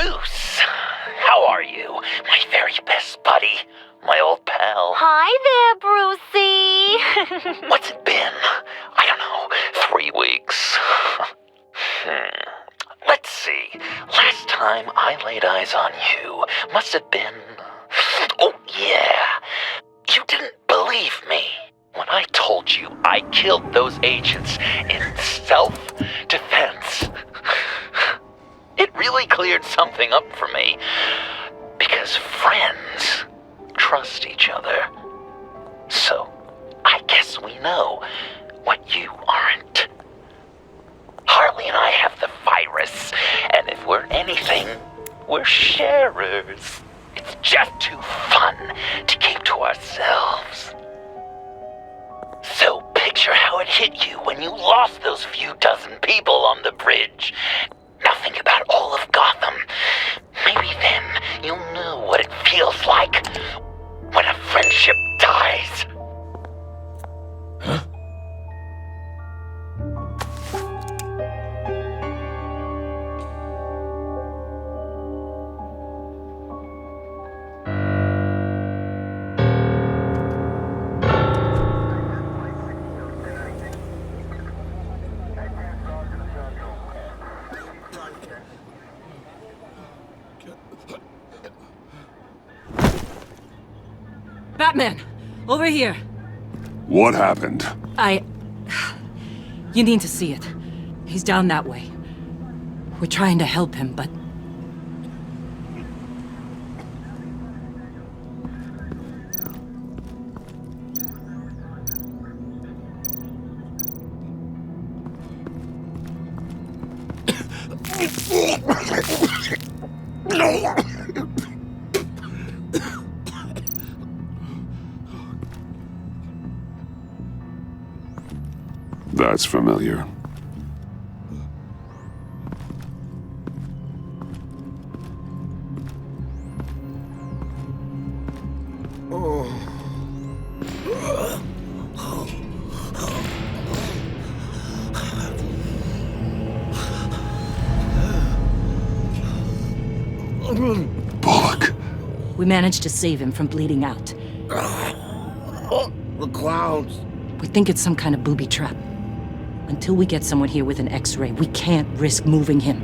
Bruce, how are you? My very best buddy, my old pal. Hi there, Brucey. What's it been? I don't know, 3 weeks. Let's see. Last time I laid eyes on you must have been... Oh, yeah. You didn't believe me when I told you I killed those agents in self-defense. It really cleared something up for me. Because friends trust each other. So, I guess we know what you aren't. Harley and I have the virus, and if we're anything, we're sharers. It's just too fun to keep to ourselves. So picture how it hit you when you lost those few dozen people on the bridge. Now think about all of Gotham. Maybe then you'll know what it feels like when a friendship dies. Huh? Batman! Over here! What happened? You need to see it. He's down that way. We're trying to help him, but... That's familiar. Bullock. We managed to save him from bleeding out. The clowns. We think it's some kind of booby trap. Until we get someone here with an X-ray, we can't risk moving him.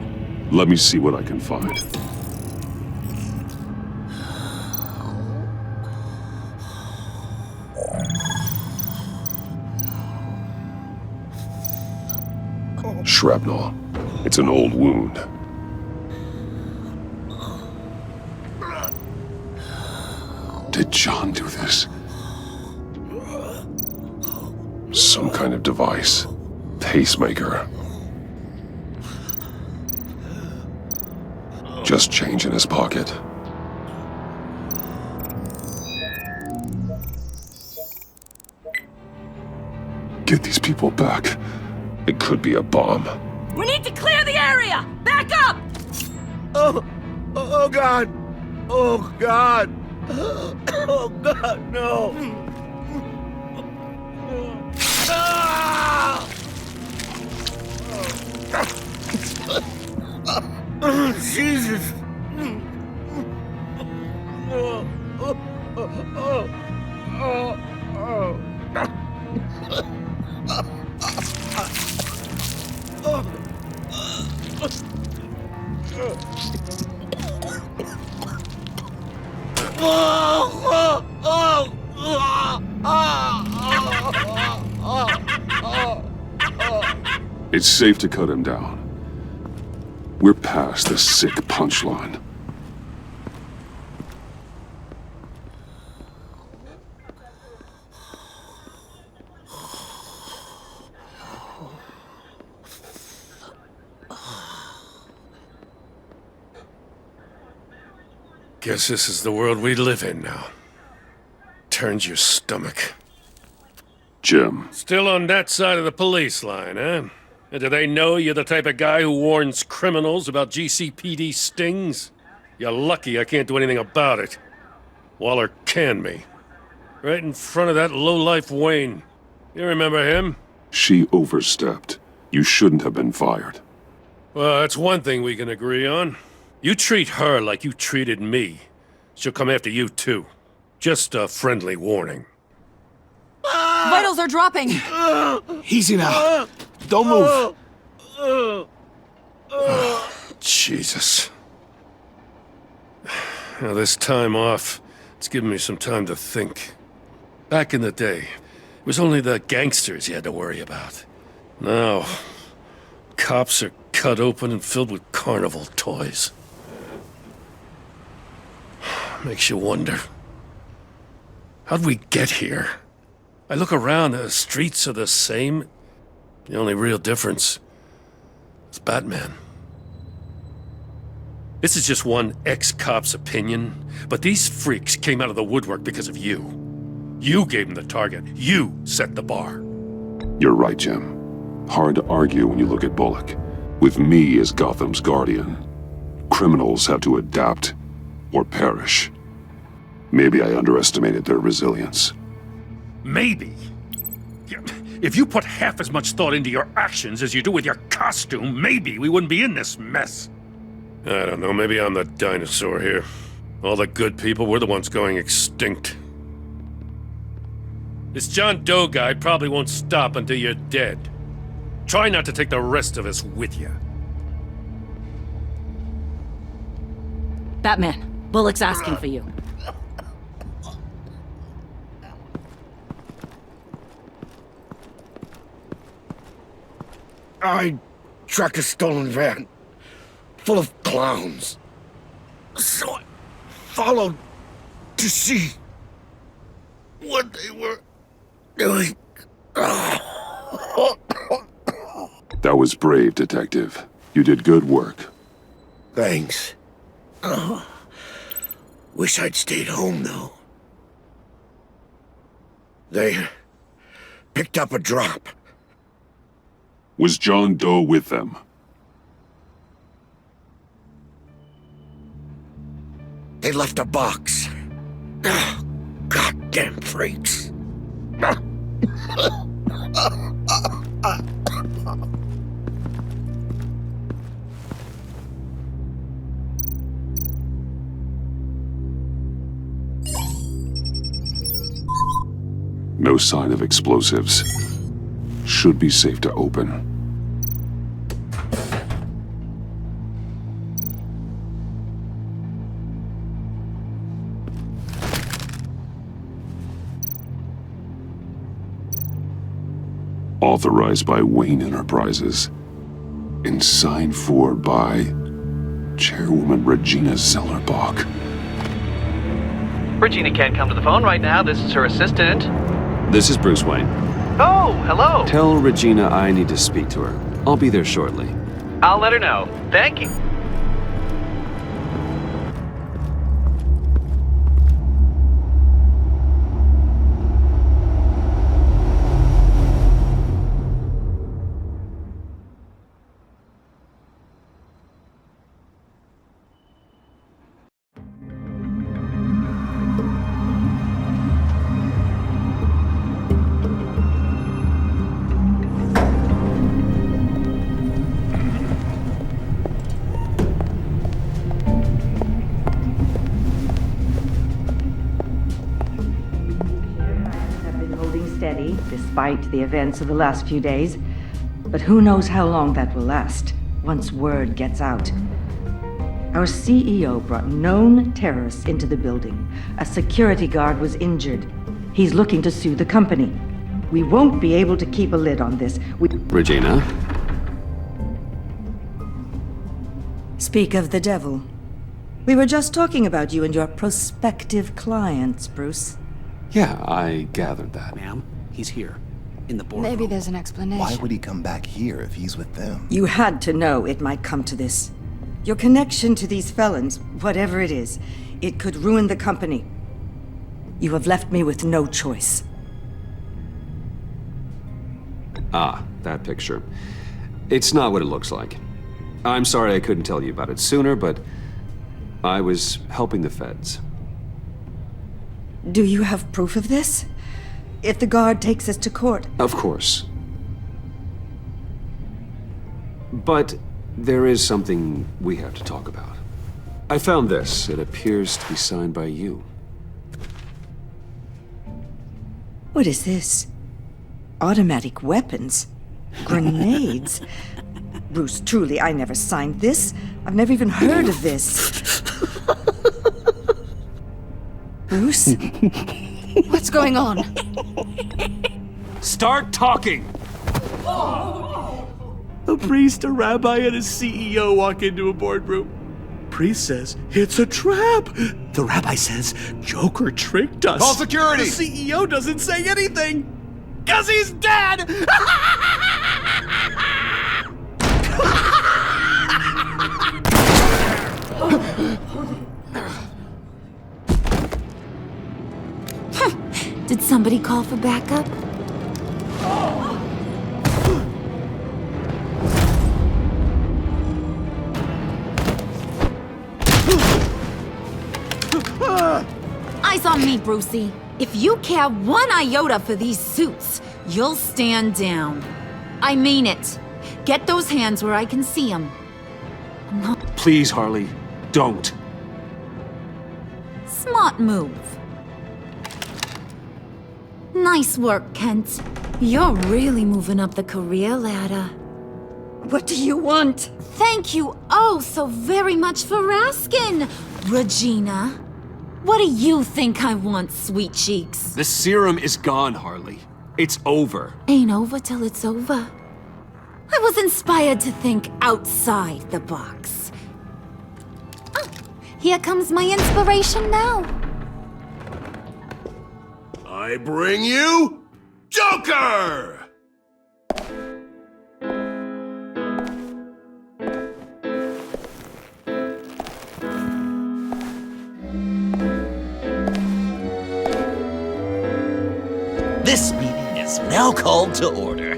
Let me see what I can find. Shrapnel. It's an old wound. Did John do this? Some kind of device. Pacemaker. Just change in his pocket. Get these people back. It could be a bomb. We need to clear the area! Back up! Oh God! Oh God! Oh God, no! Ah! Oh, Jesus! It's safe to cut him down. We're past the sick punchline. Guess this is the world we live in now. Turns your stomach. Jim. Still on that side of the police line, eh? And do they know you're the type of guy who warns criminals about GCPD stings? You're lucky I can't do anything about it. Waller canned me. Right in front of that lowlife Wayne. You remember him? She overstepped. You shouldn't have been fired. Well, that's one thing we can agree on. You treat her like you treated me, she'll come after you too. Just a friendly warning. Vitals are dropping! Easy now. Don't move. Jesus. Now, this time off, it's given me some time to think. Back in the day, it was only the gangsters you had to worry about. Now, cops are cut open and filled with carnival toys. Makes you wonder. How'd we get here? I look around, the streets are the same. The only real difference is Batman. This is just one ex-cop's opinion, but these freaks came out of the woodwork because of you. You gave them the target. You set the bar. You're right, Jim. Hard to argue when you look at Bullock. With me as Gotham's guardian, criminals have to adapt or perish. Maybe I underestimated their resilience. Maybe. If you put half as much thought into your actions as you do with your costume, maybe we wouldn't be in this mess. I don't know, maybe I'm the dinosaur here. All the good people, we're the ones going extinct. This John Doe guy probably won't stop until you're dead. Try not to take the rest of us with you. Batman, Bullock's asking for you. I tracked a stolen van, full of clowns. So I followed to see what they were doing. That was brave, Detective. You did good work. Thanks. Wish I'd stayed home, though. They picked up a drop. Was John Doe with them? They left a box. Goddamn freaks. No sign of explosives. Should be safe to open. Authorized by Wayne Enterprises. And signed for by Chairwoman Regina Zellerbach. Regina can't come to the phone right now. This is her assistant. This is Bruce Wayne. Oh, hello. Tell Regina I need to speak to her. I'll be there shortly. I'll let her know. Thank you. Steady, despite the events of the last few days. But who knows how long that will last, once word gets out. Our CEO brought known terrorists into the building. A security guard was injured. He's looking to sue the company. We won't be able to keep a lid on this. Regina? Speak of the devil. We were just talking about you and your prospective clients, Bruce. Yeah, I gathered that. Ma'am, he's here. In the boardroom. Maybe there's an explanation. Why would he come back here if he's with them? You had to know it might come to this. Your connection to these felons, whatever it is, it could ruin the company. You have left me with no choice. Ah, that picture. It's not what it looks like. I'm sorry I couldn't tell you about it sooner, but I was helping the feds. Do you have proof of this? If the guard takes us to court? Of course. But there is something we have to talk about. I found this. It appears to be signed by you. What is this? Automatic weapons? Grenades? Bruce, truly, I never signed this. I've never even heard of this. Bruce? What's going on? Start talking! A priest, a rabbi, and a CEO walk into a boardroom. Priest says, it's a trap. The rabbi says, Joker tricked us. Call security! The CEO doesn't say anything. 'Cause he's dead! Did somebody call for backup? Eyes on me, Brucey. If you care one iota for these suits, you'll stand down. I mean it. Get those hands where I can see them. Please, Harley, don't. Smart move. Nice work, Kent. You're really moving up the career ladder. What do you want? Thank you oh so very much for asking, Regina. What do you think I want, sweet cheeks? The serum is gone, Harley. It's over. Ain't over till it's over. I was inspired to think outside the box. Ah, here comes my inspiration now. I bring you Joker! This meeting is now called to order.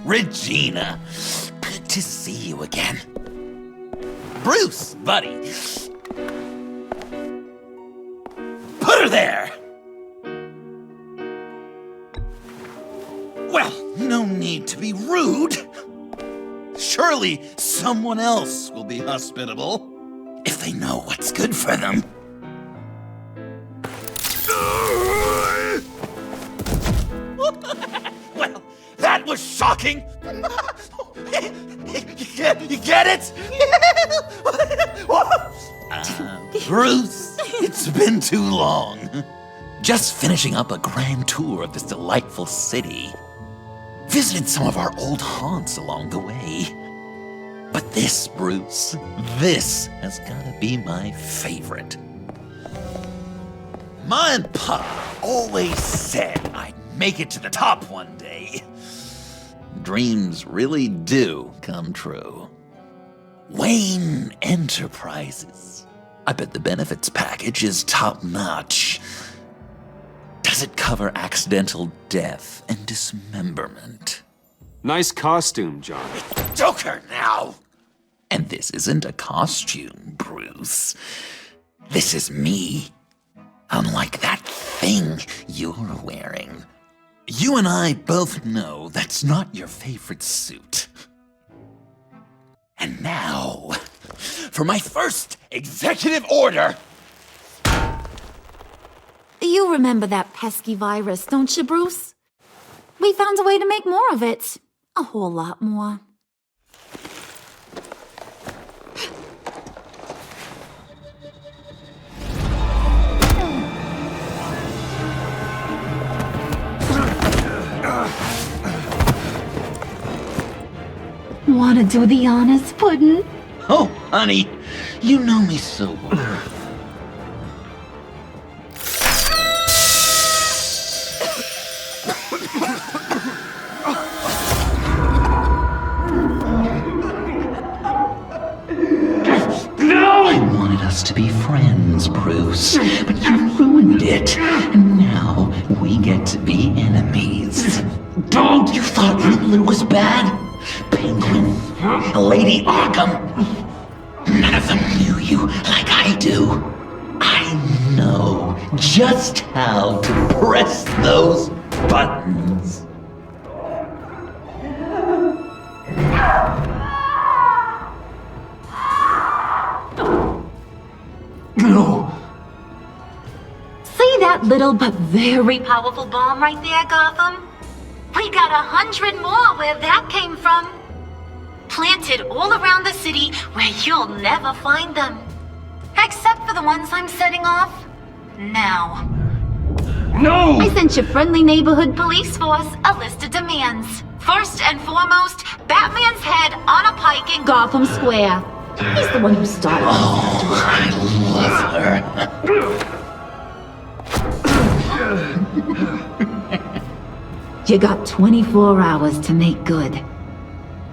Regina, good to see you again. Bruce, buddy. Put her there! Well, no need to be rude. Surely someone else will be hospitable if they know what's good for them. Well, that was shocking. You get it? Bruce, it's been too long. Just finishing up a grand tour of this delightful city. Visited some of our old haunts along the way. But this, Bruce, this has gotta be my favorite. Ma and Pa always said I'd make it to the top one day. Dreams really do come true. Wayne Enterprises. I bet the benefits package is top-notch. Does it cover accidental death and dismemberment? Nice costume, John. Joker now! And this isn't a costume, Bruce. This is me. Unlike that thing you're wearing. You and I both know that's not your favorite suit. And now, for my first executive order. You remember that pesky virus, don't you, Bruce? We found a way to make more of it. A whole lot more. Wanna do the honors, Puddin'? Oh, honey, you know me so well. I wanted us to be friends, Bruce, but you ruined it. And now we get to be enemies. Don't! You thought Riddler was bad? Penguin, Lady Arkham. None of them knew you like I do. I know just how to press those buttons. No! See that little but very powerful bomb right there, Gotham? We got 100 more where that came from. Planted all around the city where you'll never find them. Except for the ones I'm setting off now. No! I sent your friendly neighborhood police force a list of demands. First and foremost, Batman's head on a pike in Gotham Square. He's the one who started this. Oh, I love her. You got 24 hours to make good.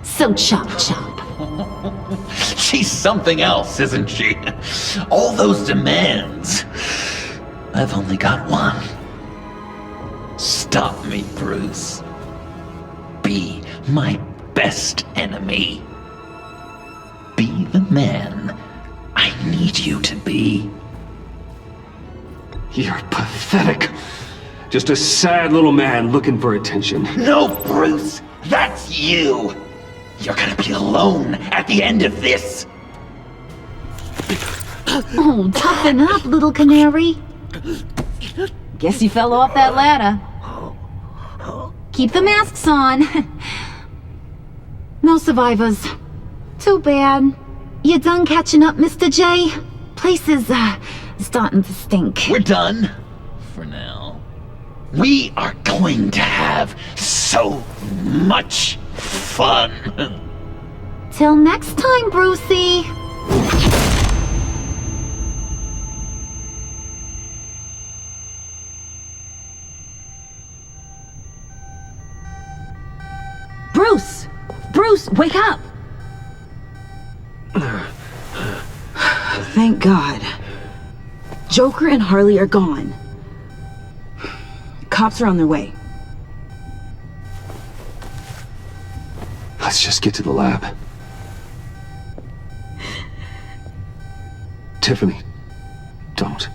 So chop chop. She's something else, isn't she? All those demands. I've only got one. Stop me, Bruce. Be my best enemy. Be the man I need you to be. You're pathetic. Just a sad little man looking for attention. No, Bruce, that's you. You're gonna be alone at the end of this. Oh, toughen up, little canary. Guess you fell off that ladder. Keep the masks on. No survivors. Too bad. You done catching up, Mr. J? Place is, starting to stink. We're done. For now. We are going to have so much fun. Till next time, Brucey. Bruce! Bruce, wake up! Thank God. Joker and Harley are gone. Cops are on their way. Let's just get to the lab. Tiffany, don't.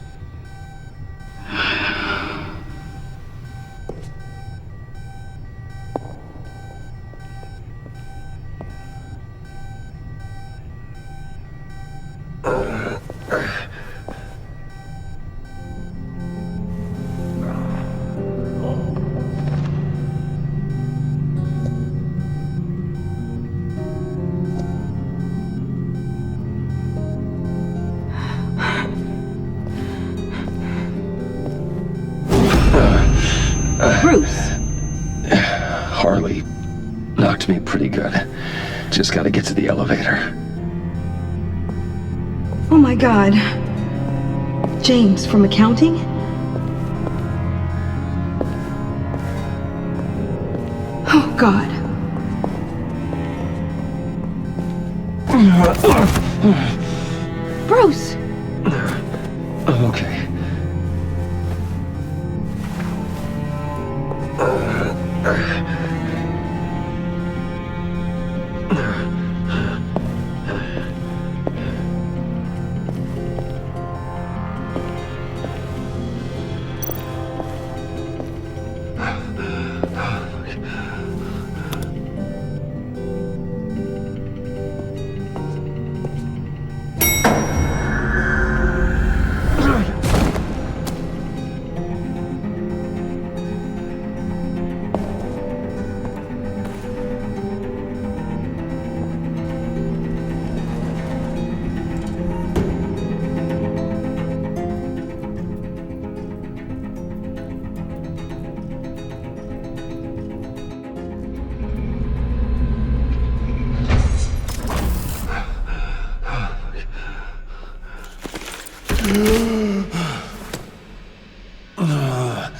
Bruce! Harley knocked me pretty good. Just gotta get to the elevator. Oh my God. James, from accounting? Oh God. Bruce! Okay.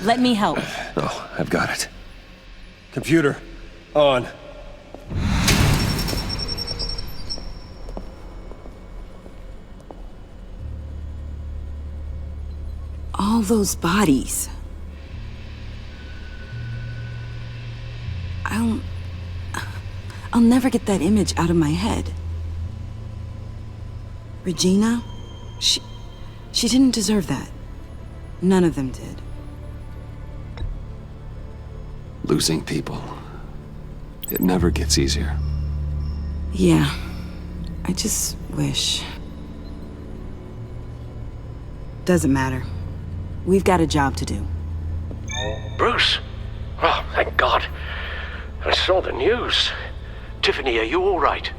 Let me help. Oh, I've got it. Computer, on. All those bodies. I'll never get that image out of my head. Regina, she didn't deserve that. None of them did. Losing people. It never gets easier. Yeah. I just wish. Doesn't matter. We've got a job to do. Bruce! Oh, thank God. I saw the news. Tiffany, are you all right?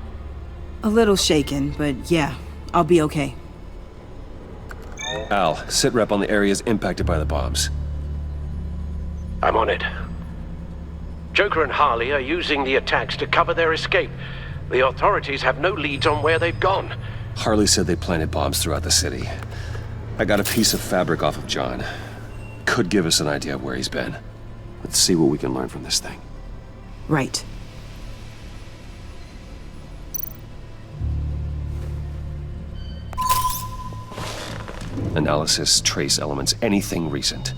A little shaken, but yeah, I'll be okay. Al, sit rep on the areas impacted by the bombs. I'm on it. Joker and Harley are using the attacks to cover their escape. The authorities have no leads on where they've gone. Harley said they planted bombs throughout the city. I got a piece of fabric off of John. Could give us an idea of where he's been. Let's see what we can learn from this thing. Right. Analysis, trace elements, anything recent.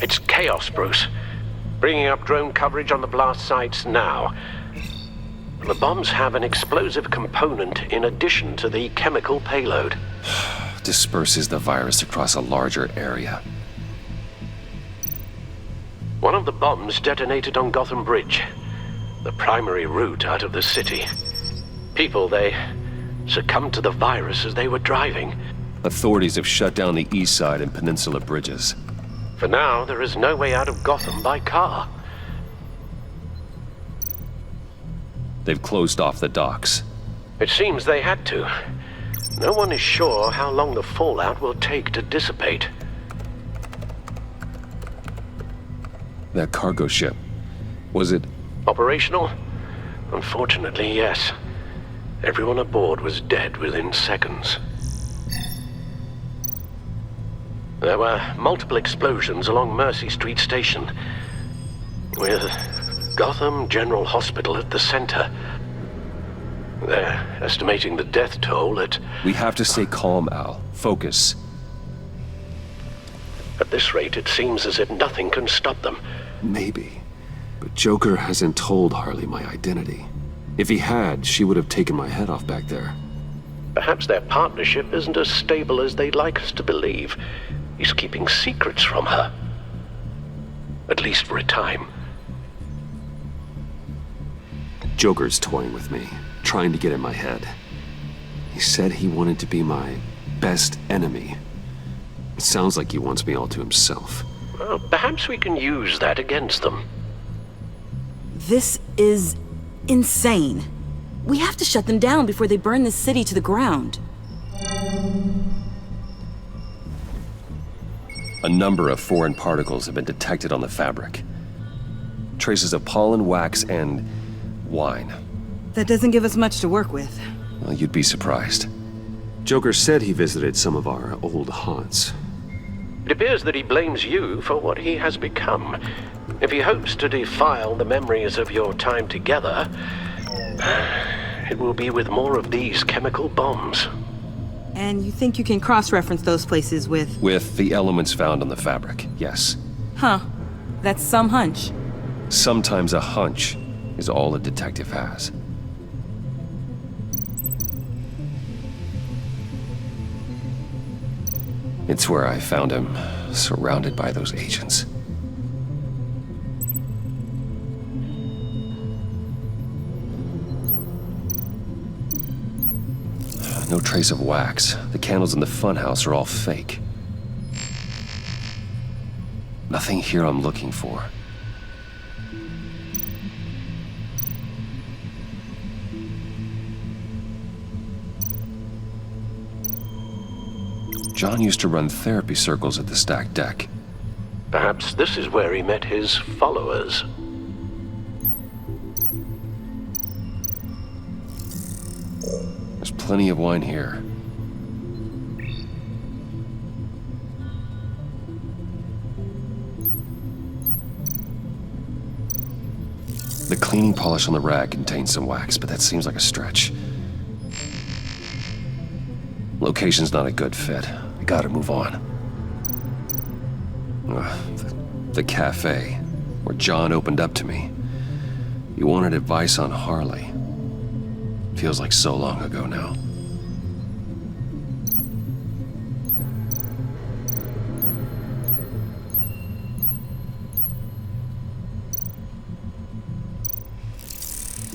It's chaos, Bruce. Bringing up drone coverage on the blast sites now. The bombs have an explosive component in addition to the chemical payload. Disperses the virus across a larger area. One of the bombs detonated on Gotham Bridge, the primary route out of the city. People, they succumbed to the virus as they were driving. Authorities have shut down the east side and peninsula bridges. For now, there is no way out of Gotham by car. They've closed off the docks. It seems they had to. No one is sure how long the fallout will take to dissipate. That cargo ship, was it... Operational? Unfortunately, yes. Everyone aboard was dead within seconds. There were multiple explosions along Mercy Street Station, with Gotham General Hospital at the center. They're estimating the death toll at... We have to stay calm, Al. Focus. At this rate, it seems as if nothing can stop them. Maybe. But Joker hasn't told Harley my identity. If he had, she would have taken my head off back there. Perhaps their partnership isn't as stable as they'd like us to believe. He's keeping secrets from her. At least for a time. Joker's toying with me, trying to get in my head. He said he wanted to be my best enemy. It sounds like he wants me all to himself. Well, perhaps we can use that against them. This is insane. We have to shut them down before they burn this city to the ground. A number of foreign particles have been detected on the fabric. Traces of pollen, wax, and wine. That doesn't give us much to work with. Well, you'd be surprised. Joker said he visited some of our old haunts. It appears that he blames you for what he has become. If he hopes to defile the memories of your time together, it will be with more of these chemical bombs. And you think you can cross-reference those places with... With the elements found on the fabric, yes. Huh. That's some hunch. Sometimes a hunch is all a detective has. It's where I found him, surrounded by those agents. No trace of wax. The candles in the funhouse are all fake. Nothing here I'm looking for. John used to run therapy circles at the stacked deck. Perhaps this is where he met his followers. There's plenty of wine here. The cleaning polish on the rag contains some wax, but that seems like a stretch. Location's not a good fit. I gotta move on. The cafe, where John opened up to me. He wanted advice on Harley. Feels like so long ago now.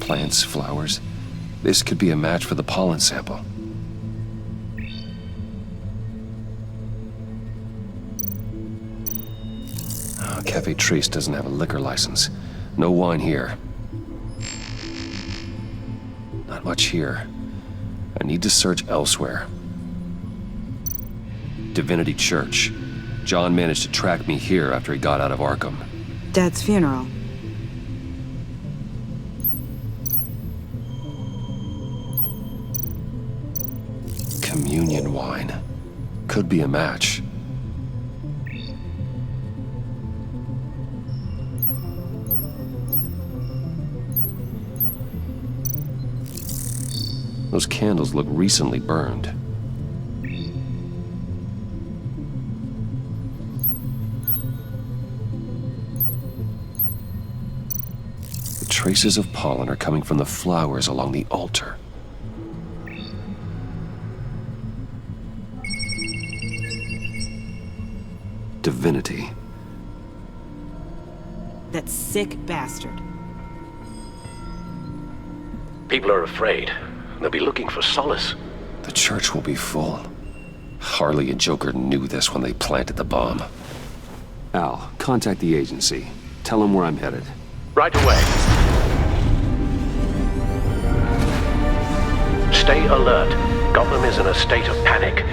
Plants, flowers. This could be a match for the pollen sample. Oh, Cafe Trace doesn't have a liquor license. No wine here. Not much here. I need to search elsewhere. Divinity Church. John managed to track me here after he got out of Arkham. Dad's funeral. Communion wine. Could be a match. Those candles look recently burned. The traces of pollen are coming from the flowers along the altar. Divinity. That sick bastard. People are afraid. They'll be looking for solace. The church will be full. Harley and Joker knew this when they planted the bomb. Al, contact the agency. Tell them where I'm headed. Right away. Stay alert. Gotham is in a state of panic.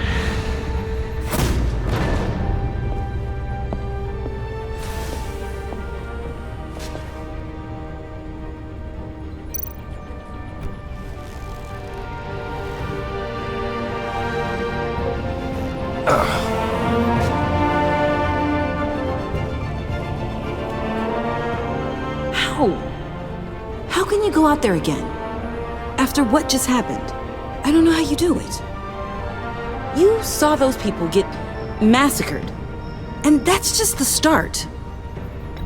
How can you go out there again? After what just happened? I don't know how you do it. You saw those people get massacred. And that's just the start.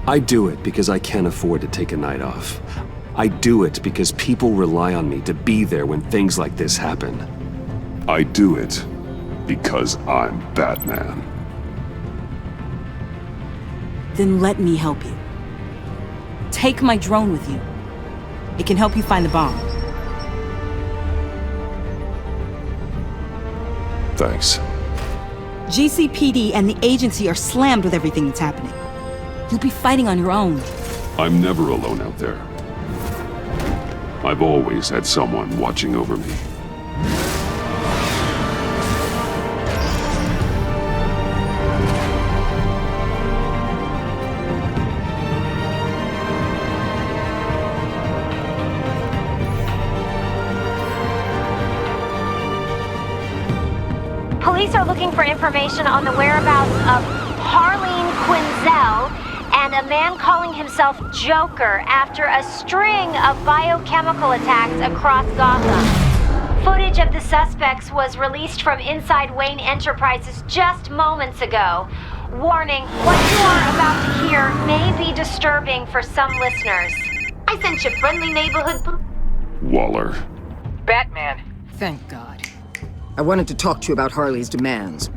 I do it because I can't afford to take a night off. I do it because people rely on me to be there when things like this happen. I do it because I'm Batman. Then let me help you. Take my drone with you. It can help you find the bomb. Thanks. GCPD and the agency are slammed with everything that's happening. You'll be fighting on your own. I'm never alone out there. I've always had someone watching over me. Police are looking for information on the whereabouts of Harleen Quinzel and a man calling himself Joker after a string of biochemical attacks across Gotham. Footage of the suspects was released from inside Wayne Enterprises just moments ago. Warning, what you are about to hear may be disturbing for some listeners. I sent you friendly neighborhood... Waller. Batman. Thank God. I wanted to talk to you about Harley's demands.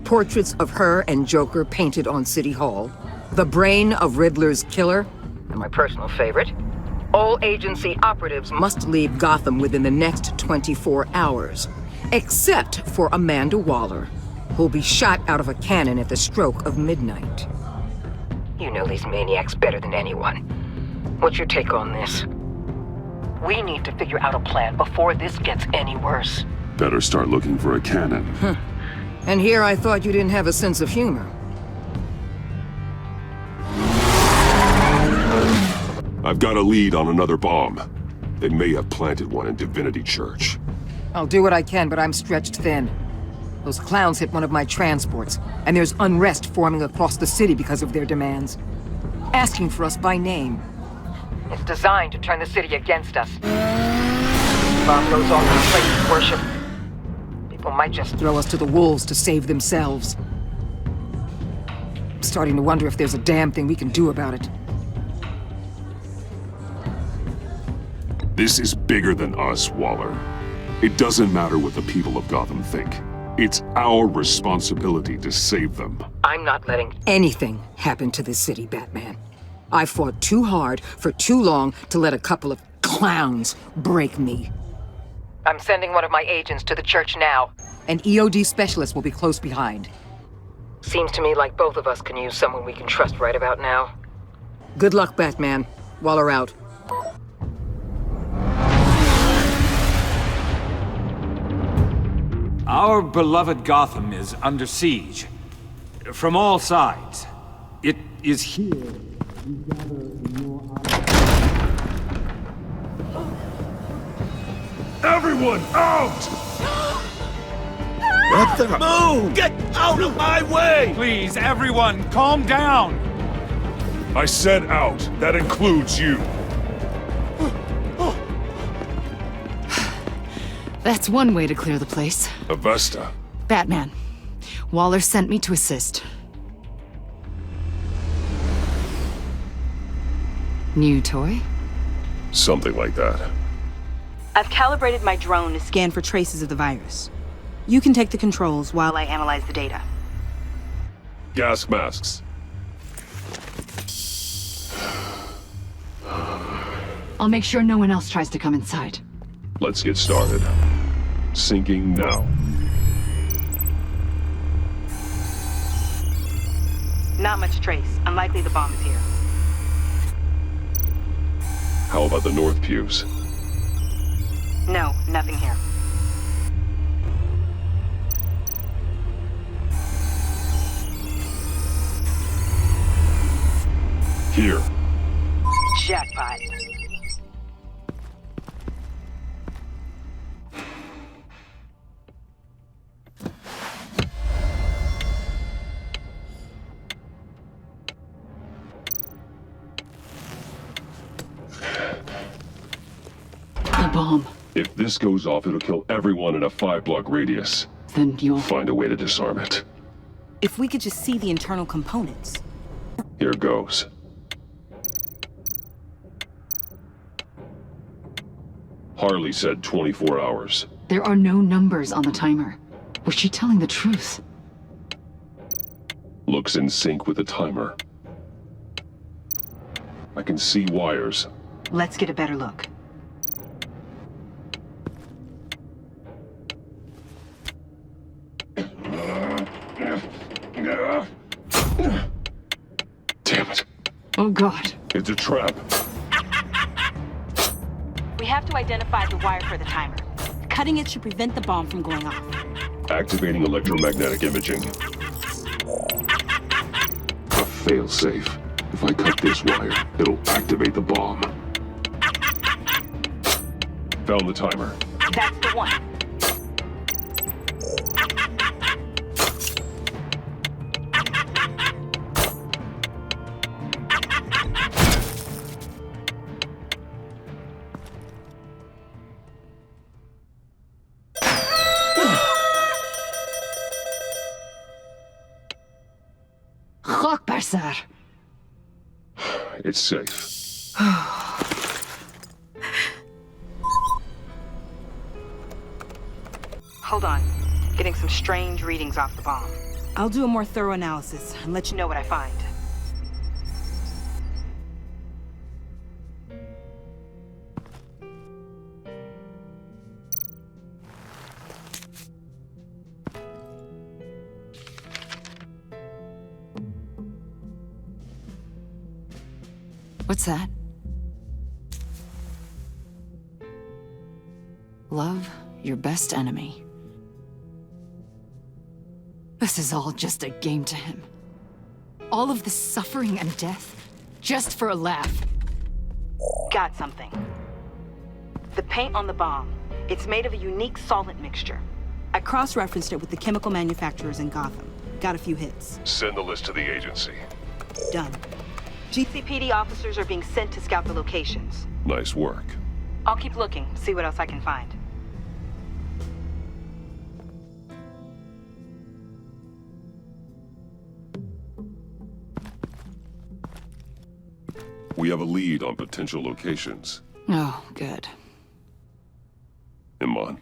Portraits of her and Joker painted on City Hall. The brain of Riddler's killer. And my personal favorite. All agency operatives must leave Gotham within the next 24 hours. Except for Amanda Waller, who'll be shot out of a cannon at the stroke of midnight. You know these maniacs better than anyone. What's your take on this? We need to figure out a plan before this gets any worse. Better start looking for a cannon. And here I thought you didn't have a sense of humor. I've got a lead on another bomb. They may have planted one in Divinity Church. I'll do what I can, but I'm stretched thin. Those clowns hit one of my transports, and there's unrest forming across the city because of their demands. Asking for us by name. It's designed to turn the city against us. Bomb goes off in a place of worship. People might just throw us to the wolves to save themselves. I'm starting to wonder if there's a damn thing we can do about it. This is bigger than us, Waller. It doesn't matter what the people of Gotham think. It's our responsibility to save them. I'm not letting anything happen to this city, Batman. I fought too hard for too long to let a couple of clowns break me. I'm sending one of my agents to the church now. An EOD specialist will be close behind. Seems to me like both of us can use someone we can trust right about now. Good luck, Batman. Waller out. Our beloved Gotham is under siege. From all sides. It is here we gather in your Everyone out! What the? Move! Get out of my way! Please, everyone, calm down! I said out. That includes you. That's one way to clear the place. Avesta. Batman. Waller sent me to assist. New toy? Something like that. I've calibrated my drone to scan for traces of the virus. You can take the controls while I analyze the data. Gas masks. I'll make sure no one else tries to come inside. Let's get started. Syncing now. Not much trace. Unlikely the bomb is here. How about the north pews? No, nothing here. Here. Jackpot. The bomb. If this goes off, it'll kill everyone in a 5-block radius. Then you'll find a way to disarm it. If we could just see the internal components. Here goes. Harley said 24 hours. There are no numbers on the timer. Was she telling the truth? Looks in sync with the timer. I can see wires. Let's get a better look. Damn it. Oh, God. It's a trap. We have to identify the wire for the timer. Cutting it should prevent the bomb from going off. Activating electromagnetic imaging. A failsafe. If I cut this wire, it'll activate the bomb. Found the timer. That's the one. Sir. It's safe. Hold on. Getting some strange readings off the bomb. I'll do a more thorough analysis and let you know what I find. What's that? Love your best enemy. This is all just a game to him. All of this suffering and death, just for a laugh. Got something. The paint on the bomb, it's made of a unique solvent mixture. I cross-referenced it with the chemical manufacturers in Gotham. Got a few hits. Send the list to the agency. Done. GCPD officers are being sent to scout the locations. Nice work. I'll keep looking, see what else I can find. We have a lead on potential locations. Oh, good. Iman.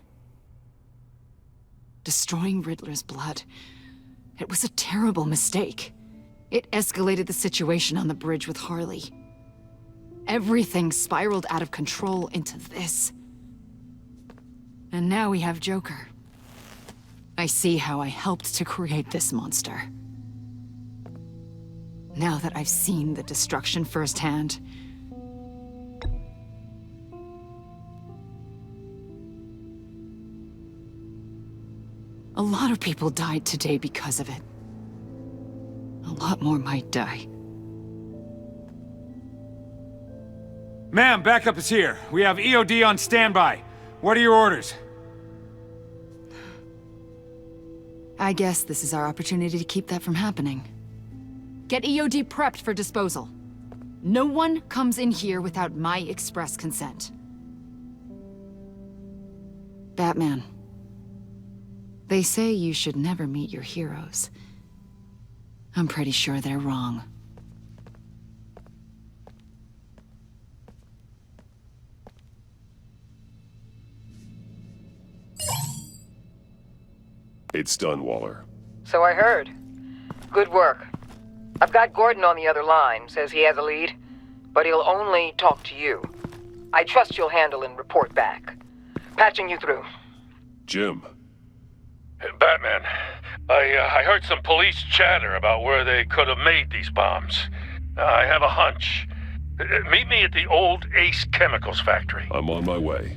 Destroying Riddler's blood. It was a terrible mistake. It escalated the situation on the bridge with Harley. Everything spiraled out of control into this. And now we have Joker. I see how I helped to create this monster. Now that I've seen the destruction firsthand, a lot of people died today because of it. A lot more might die. Ma'am, backup is here. We have EOD on standby. What are your orders? I guess this is our opportunity to keep that from happening. Get EOD prepped for disposal. No one comes in here without my express consent. Batman. They say you should never meet your heroes. I'm pretty sure they're wrong. It's done, Waller. So I heard. Good work. I've got Gordon on the other line, says he has a lead, but he'll only talk to you. I trust you'll handle and report back. Patching you through. Jim. Batman, I heard some police chatter about where they could have made these bombs. I have a hunch. Meet me at the old Ace Chemicals factory. I'm on my way.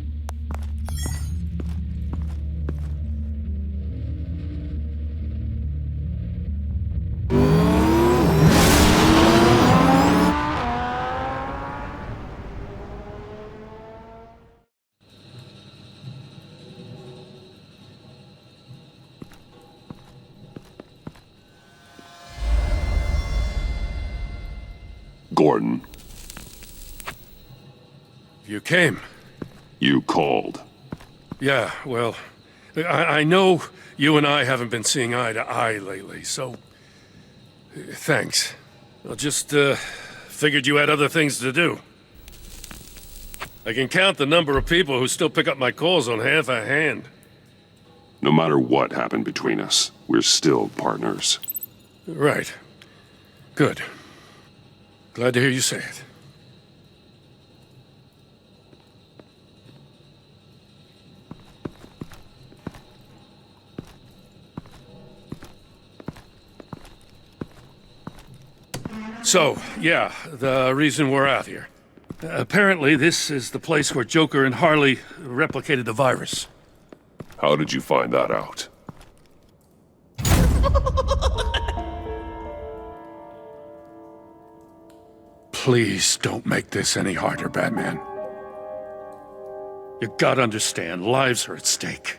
Gordon. You came. You called. Yeah, well, I know you and I haven't been seeing eye to eye lately, so... thanks. I just, figured you had other things to do. I can count the number of people who still pick up my calls on half a hand. No matter what happened between us, we're still partners. Right. Good. Glad to hear you say it. So, yeah, the reason we're out here. Apparently, this is the place where Joker and Harley replicated the virus. How did you find that out? Please don't make this any harder, Batman. You gotta understand, lives are at stake.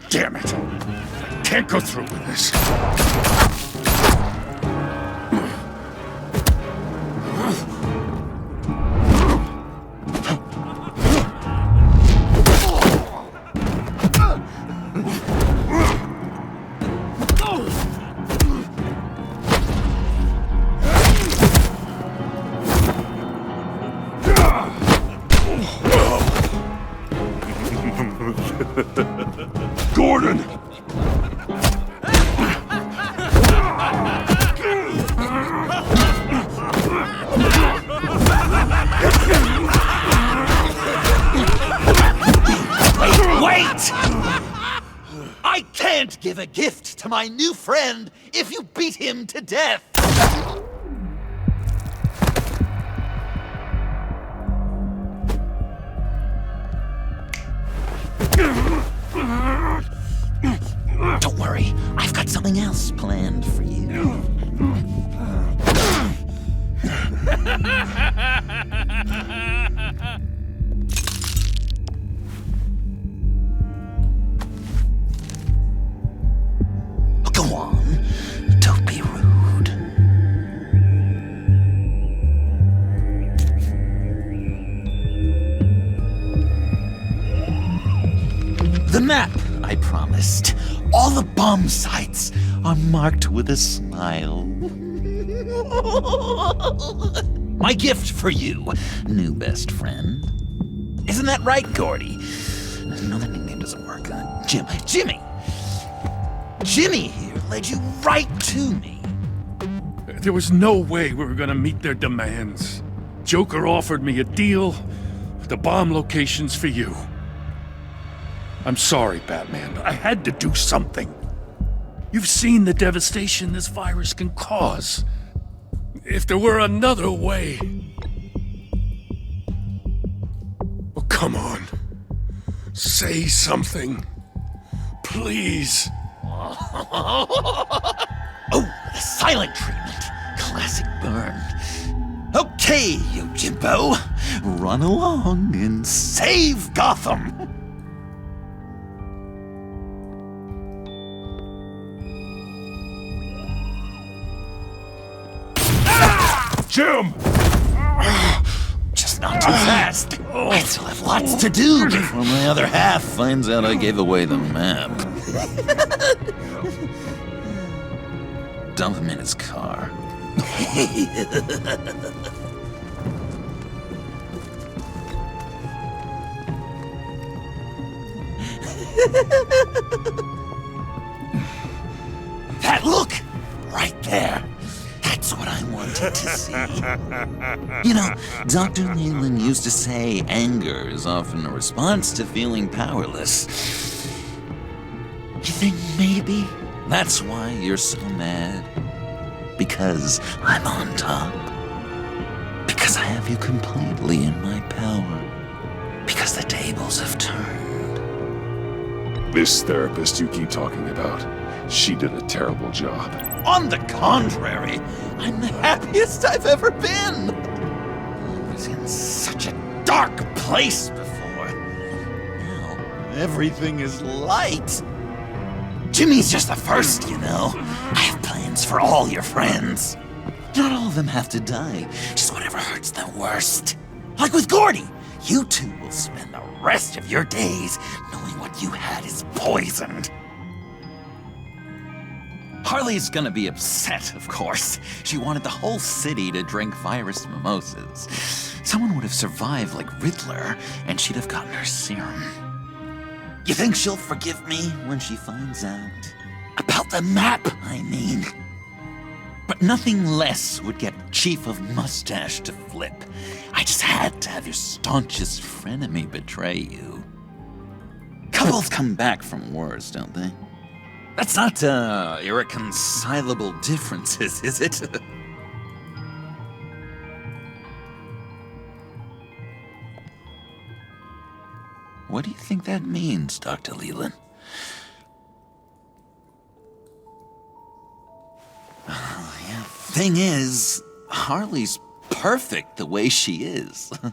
Damn it! I can't go through with this. Gordon! Wait! I can't give a gift to my new friend if you beat him to death! else planned for you. Go on. Don't be rude. The map, I promised. All the bomb sites are marked with a smile. My gift for you, new best friend. Isn't that right, Gordy? No, that nickname doesn't work. Jimmy! Jimmy here led you right to me. There was no way we were gonna meet their demands. Joker offered me a deal, the bomb locations for you. I'm sorry, Batman, but I had to do something. You've seen the devastation this virus can cause. If there were another way... Oh, come on. Say something. Please. Oh, the silent treatment. Classic burn. Okay, you Jimbo. Run along and save Gotham. Jim! Just not too fast. I still have lots to do before my other half finds out I gave away the map. Dump him in his car. That look! Right there. That's what I wanted to see. You know, Dr. Leland used to say anger is often a response to feeling powerless. You think maybe that's why you're so mad? Because I'm on top? Because I have you completely in my power? Because the tables have turned? This therapist you keep talking about, she did a terrible job. On the contrary, I'm the happiest I've ever been. I was in such a dark place before. Now, everything is light. Jimmy's just the first, you know. I have plans for all your friends. Not all of them have to die, just whatever hurts them worst. Like with Gordy, you two will spend the rest of your days knowing what you had is poisoned. Harley's gonna be upset, of course. She wanted the whole city to drink virus mimosas. Someone would have survived like Riddler, and she'd have gotten her serum. You think she'll forgive me when she finds out? About the map, I mean. But nothing less would get Chief of Mustache to flip. I just had to have your staunchest frenemy betray you. Couples come back from wars, don't they? That's not, irreconcilable differences, is it? What do you think that means, Dr. Leland? Yeah, thing is, Harley's perfect the way she is. And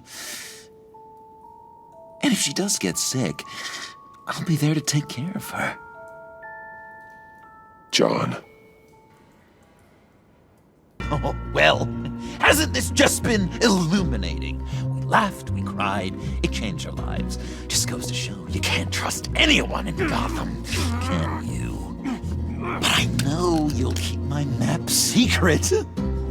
if she does get sick, I'll be there to take care of her. John. Oh, well, hasn't this just been illuminating? We laughed, we cried, it changed our lives. Just goes to show you can't trust anyone in Gotham, can you? But I know you'll keep my map secret.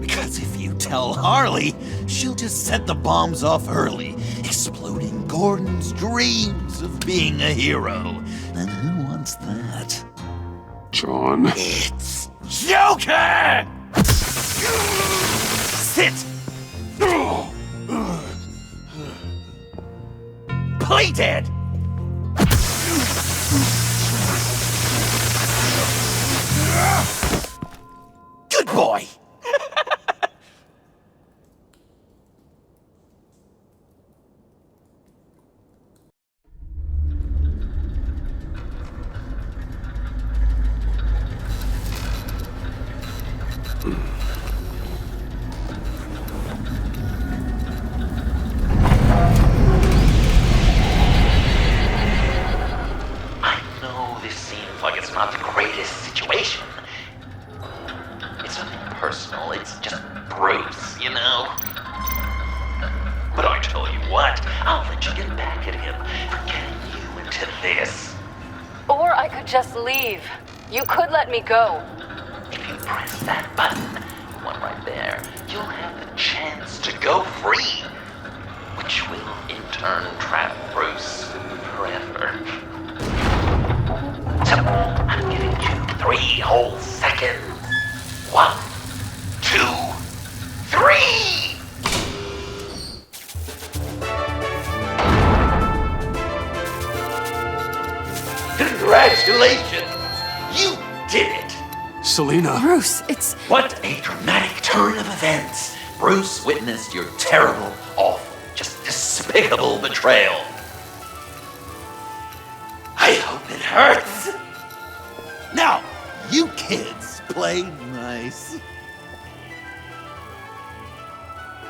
Because if you tell Harley, she'll just set the bombs off early, exploding Gordon's dreams of being a hero. And who wants that? John. It's Joker! Sit! Play dead! Good boy! tell you what, I'll let you get back at him for getting you into this. Or I could just leave. You could let me go. If you press that button, the one right there, you'll have the chance to go free, which will in turn trap Bruce forever. So, I'm giving you 3 whole seconds. 1, 2, 3! Congratulations! You did it! Selena! Bruce, it's... What a dramatic turn of events! Bruce witnessed your terrible, awful, just despicable betrayal. I hope it hurts! Now, you kids play nice.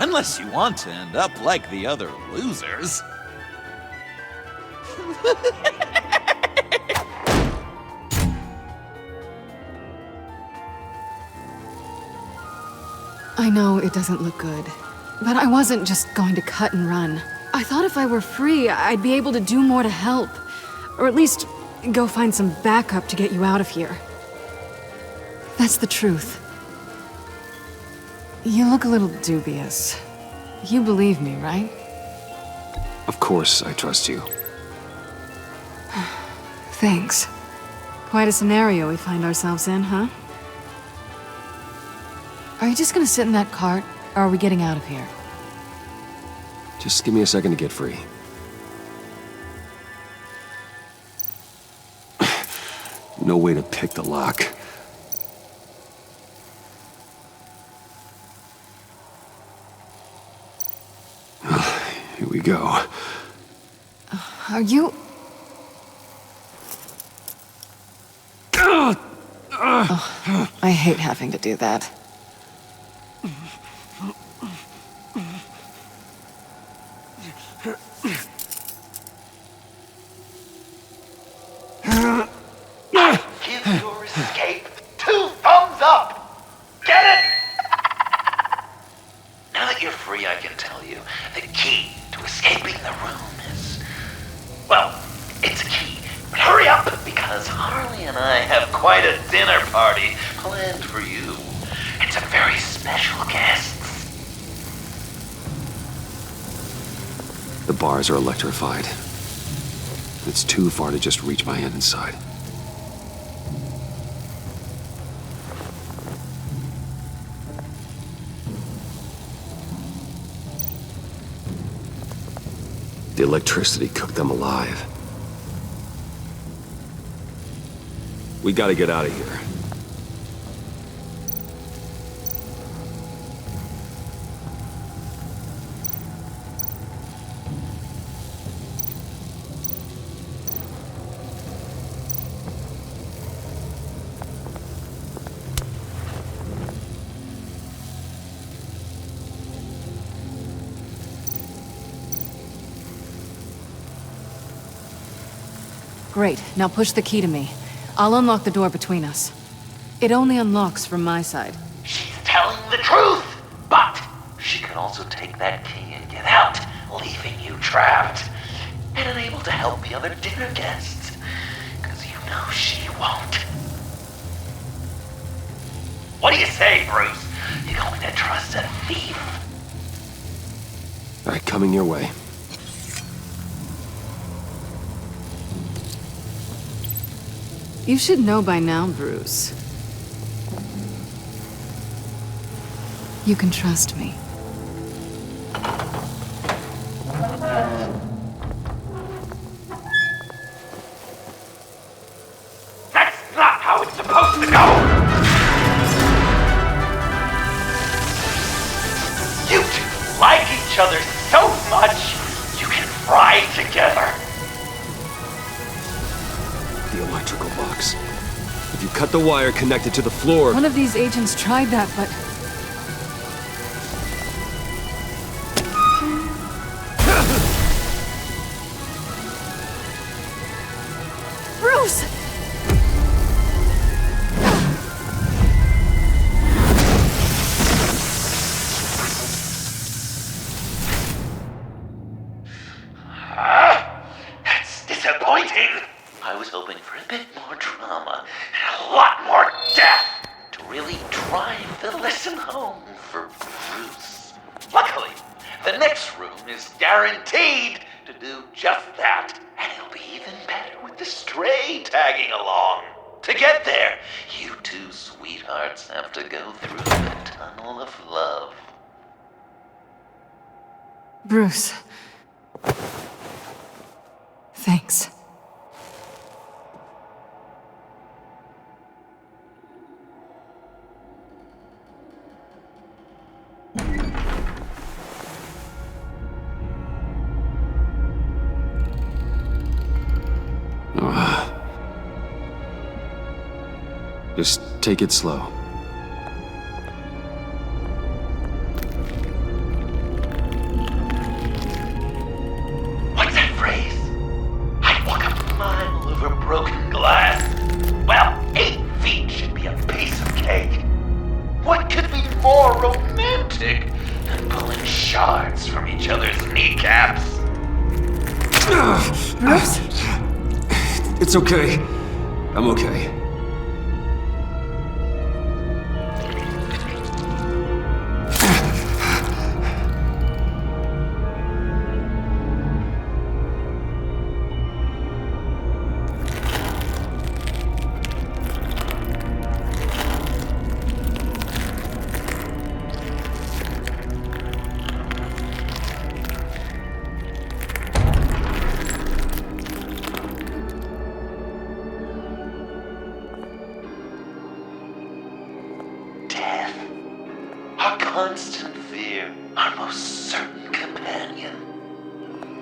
Unless you want to end up like the other losers. I know it doesn't look good, but I wasn't just going to cut and run. I thought if I were free, I'd be able to do more to help. Or at least go find some backup to get you out of here. That's the truth. You look a little dubious. You believe me, right? Of course I trust you. Thanks. Quite a scenario we find ourselves in, huh? Are you just gonna sit in that cart, or are we getting out of here? Just give me a second to get free. No way to pick the lock. Here we go. Are you... Oh, I hate having to do that. Give your escape 2 thumbs up! Get it? Now that you're free, I can tell you, the key to escaping the room is... Well, it's a key. But hurry up, because Harley and I have quite a dinner party planned for you. And some very special guests. The bars are electrified. It's too far to just reach my hand inside. The electricity cooked them alive. We gotta get out of here. Great, now push the key to me. I'll unlock the door between us. It only unlocks from my side. She's telling the truth! But she could also take that key and get out, leaving you trapped. And unable to help the other dinner guests. Because you know she won't. What do you say, Bruce? You going to trust a thief? All right, coming your way. You should know by now, Bruce. You can trust me. That's not how it's supposed to go! You two like each other so much, you can fry together. The electrical box. If you cut the wire connected to the floor... One of these agents tried that, but... Bruce! fighting. I was hoping for a bit more drama and a lot more death to really drive the lesson home for Bruce. Luckily, the next room is guaranteed to do just that. And it'll be even better with the stray tagging along. To get there, you two sweethearts have to go through the tunnel of love. Bruce. Thanks. Just take it slow. What's that phrase? I'd walk a mile over broken glass. Well, 8 feet should be a piece of cake. What could be more romantic than pulling shards from each other's kneecaps? Bruce? It's okay. I'm okay. Our constant fear, our most certain companion.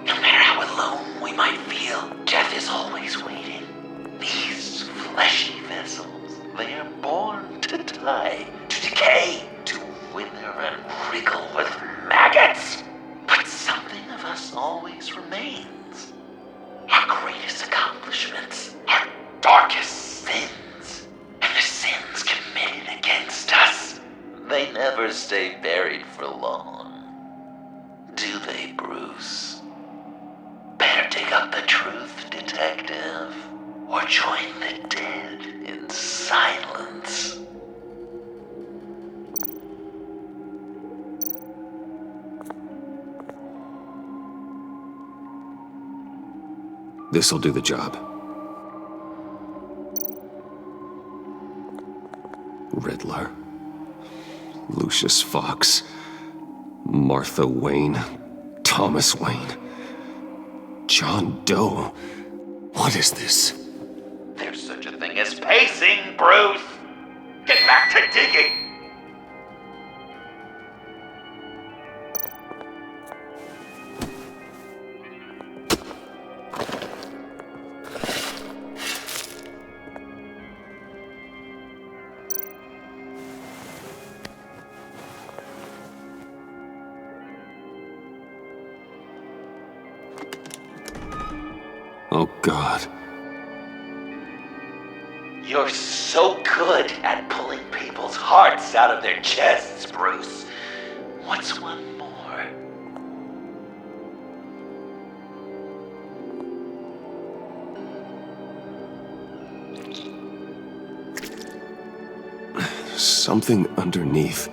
No matter how alone we might feel, death is always waiting. These fleshy vessels, they are born to die, to decay, to wither and wriggle with maggots. But something of us always remains. Our greatest accomplishments, our darkest sins, and the sins committed against us. They never stay buried for long. Do they, Bruce? Better dig up the truth, detective, or join the dead in silence. This'll do the job. Riddler. Lucius Fox, Martha Wayne, Thomas Wayne, John Doe. What is this? There's such a thing as pacing, Bruce! Get back to digging! Oh, God. You're so good at pulling people's hearts out of their chests, Bruce. What's one more? Something underneath.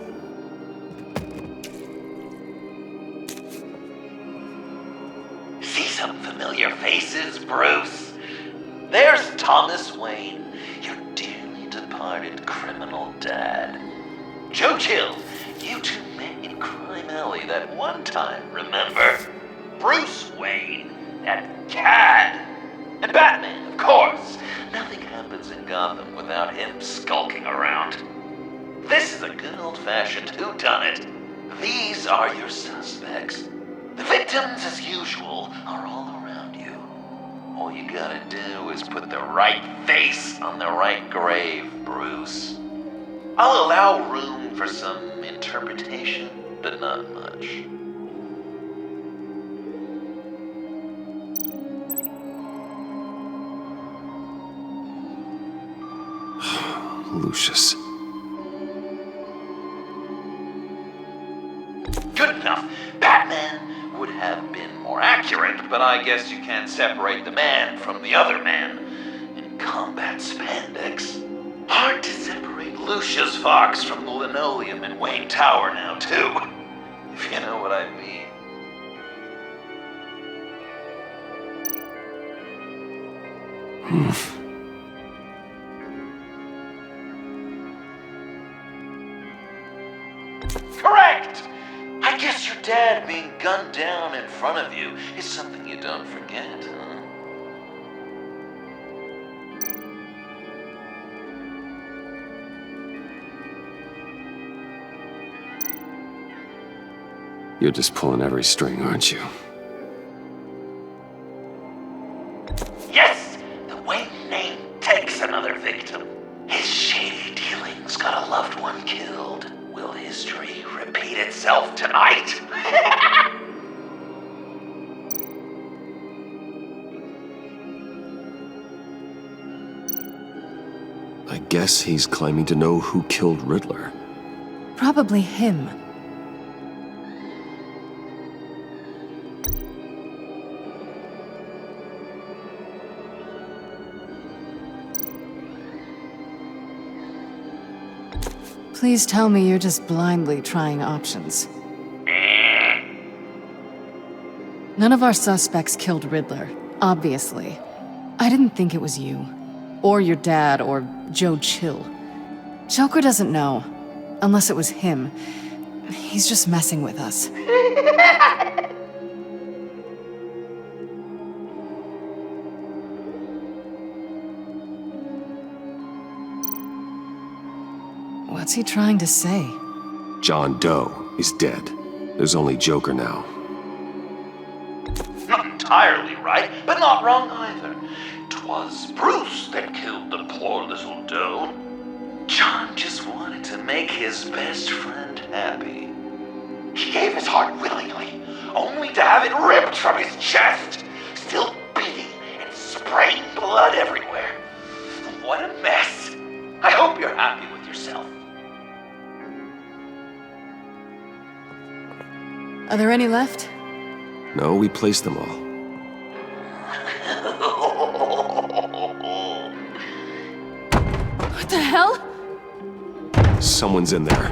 See some familiar faces, Bruce? There's Thomas Wayne, your dearly departed criminal dad. Joe Chill, you two met in Crime Alley that one time, remember? Bruce Wayne, that cad. And Batman, of course. Nothing happens in Gotham without him skulking around. This is a good old-fashioned whodunit. These are your suspects. The victims, as usual, are all around you. All you gotta do is put the right face on the right grave, Bruce. I'll allow room for some interpretation, but not much. Lucius. Good enough. Batman would have have been more accurate, but I guess you can't separate the man from the other man. In combat spandex. Hard to separate Lucius Fox from the linoleum in Wayne Tower now, too. If you know what I mean. Correct! I guess your dad being gunned down in front of you is something you don't forget, huh? You're just pulling every string, aren't you? Yes! The Wayne name takes another victim. His shady dealings got a loved one killed. Will history repeat itself tonight? I guess he's claiming to know who killed Riddler. Probably him. Please tell me you're just blindly trying options. None of our suspects killed Riddler, obviously. I didn't think it was you. Or your dad, or Joe Chill. Joker doesn't know. Unless it was him. He's just messing with us. What's he trying to say? John Doe is dead. There's only Joker now. Not entirely right, but not wrong either. 'Twas Bruce that killed the poor little Doe. John just wanted to make his best friend happy. He gave his heart willingly, only to have it ripped from his chest, still beating and spraying blood everywhere. What a mess. I hope you're happy with yourself. Are there any left? No, we placed them all. What the hell? Someone's in there.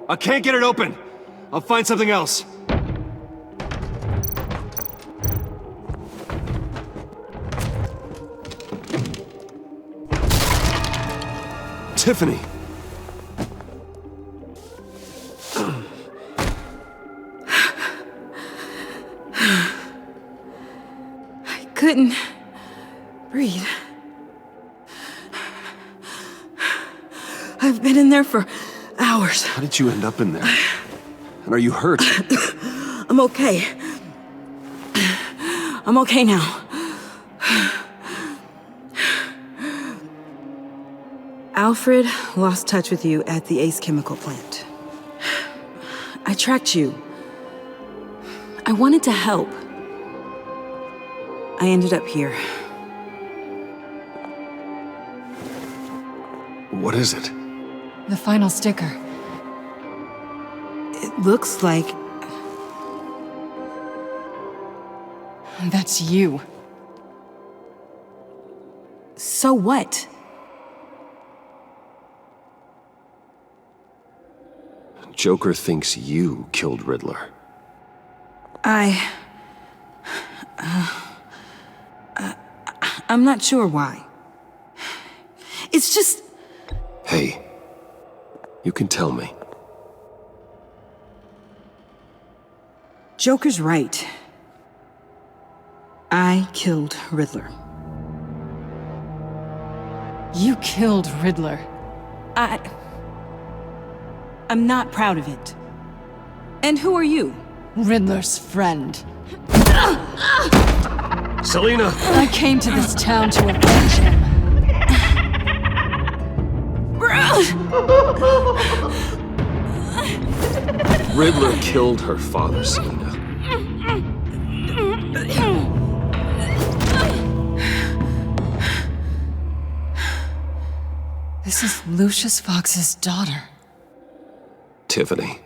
I can't get it open. I'll find something else. Tiffany. I couldn't breathe. I've been in there for hours. How did you end up in there? And are you hurt? I'm okay. I'm okay now. Alfred lost touch with you at the Ace Chemical plant. I tracked you. I wanted to help. I ended up here. What is it? The final sticker. It looks like... That's you. So what? Joker thinks you killed Riddler. I'm not sure why. It's just... Hey, you can tell me. Joker's right. I killed Riddler. You killed Riddler. I'm not proud of it. And who are you? Riddler's friend. Selina! I came to this town to avenge him. Riddler killed her father, Selina. This is Lucius Fox's daughter. Tiffany.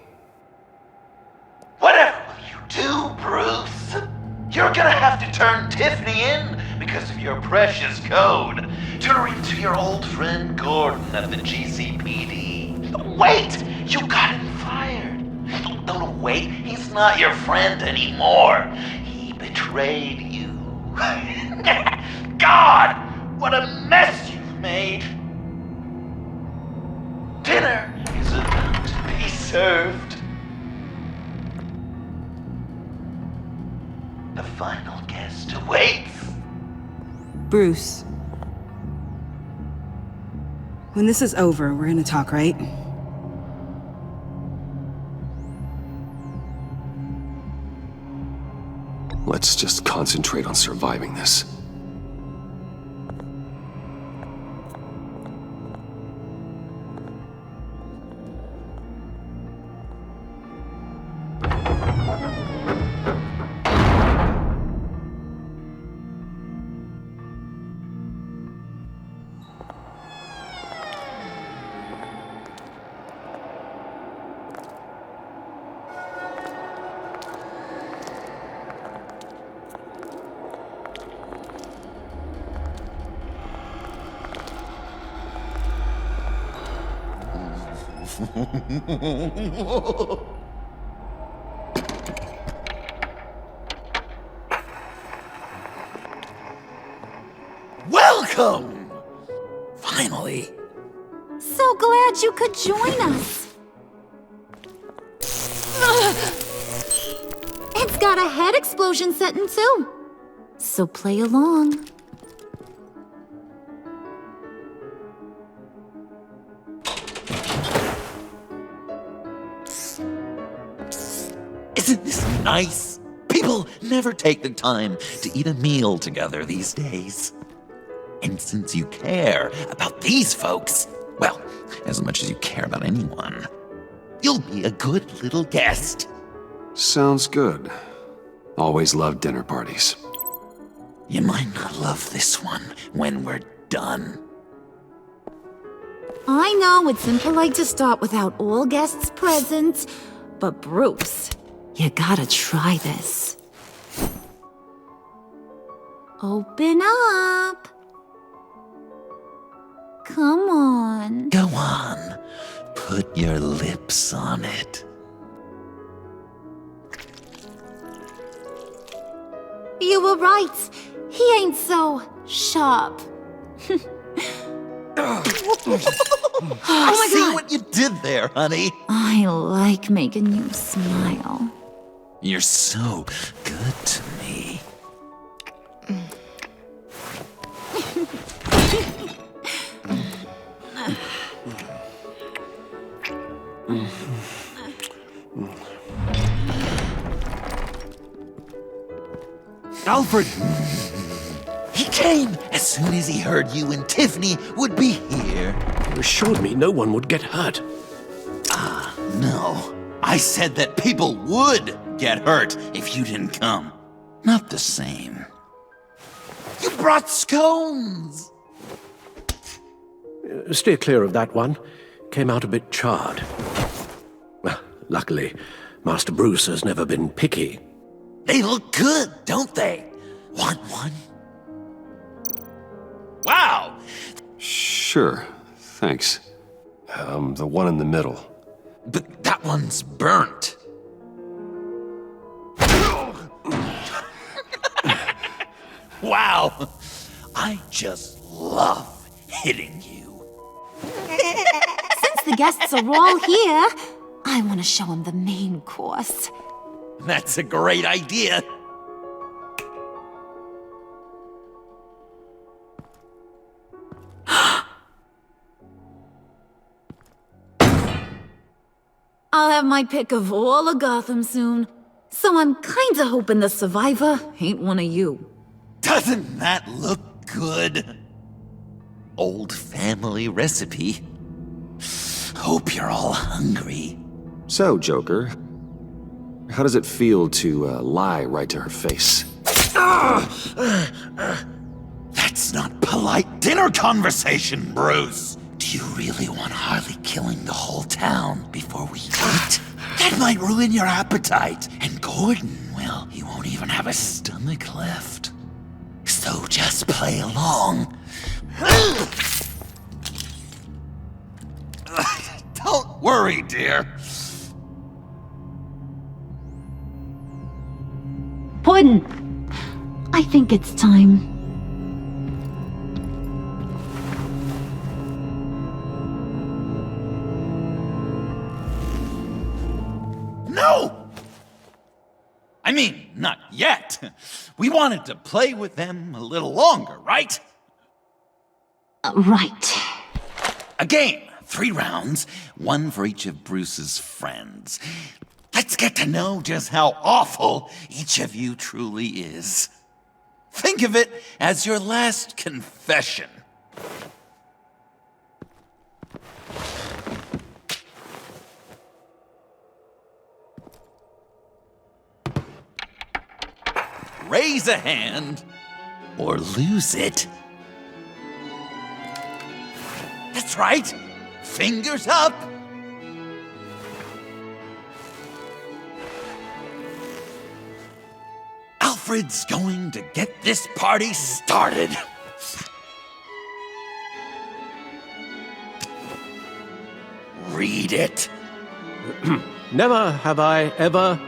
Whatever will you do, Bruce? You're gonna have to turn Tiffany in because of your precious code. Turn her into your old friend Gordon at the GCPD. Wait! You got him fired. No, wait. He's not your friend anymore. He betrayed you. God! What a mess you've made! Dinner is about to be served. The final guest awaits. Bruce. When this is over, we're gonna talk, right? Let's just concentrate on surviving this. Welcome! Finally. So glad you could join us. It's got a head explosion setting too. So play along. Isn't this nice? People never take the time to eat a meal together these days. And since you care about these folks, well, as much as you care about anyone, you'll be a good little guest. Sounds good. Always loved dinner parties. You might not love this one when we're done. I know it's impolite to start without all guests present, but Bruce, you gotta try this. Open up. Come on. Go on. Put your lips on it. You were right. He ain't so sharp. I see what you did there, honey. I like making you smile. You're so good to me. Alfred! He came as soon as he heard you and Tiffany would be here. You assured me no one would get hurt. No. I said that people would get hurt if you didn't come. Not the same. You brought scones! Steer clear of that one. Came out a bit charred. Well, luckily, Master Bruce has never been picky. They look good, don't they? Want one? Wow! Sure, thanks. The one in the middle. But that one's burnt. Wow! I just love hitting you. Since the guests are all here, I want to show them the main course. That's a great idea. I'll have my pick of all of Gotham soon, so I'm kinda hoping the survivor ain't one of you. Doesn't that look good? Old family recipe. Hope you're all hungry. So, Joker, how does it feel to lie right to her face? That's not polite dinner conversation, Bruce. Do you really want Harley killing the whole town before we eat? That might ruin your appetite. And Gordon, well, he won't even have a stomach left. So just play along. Don't worry, dear. Puddin', I think it's time. No! I mean, not yet. We wanted to play with them a little longer, right? Right. A game, 3 rounds, 1 for each of Bruce's friends. Let's get to know just how awful each of you truly is. Think of it as your last confession. Raise a hand, or lose it. That's right. Fingers up. Alfred's going to get this party started. Read it. Never have I ever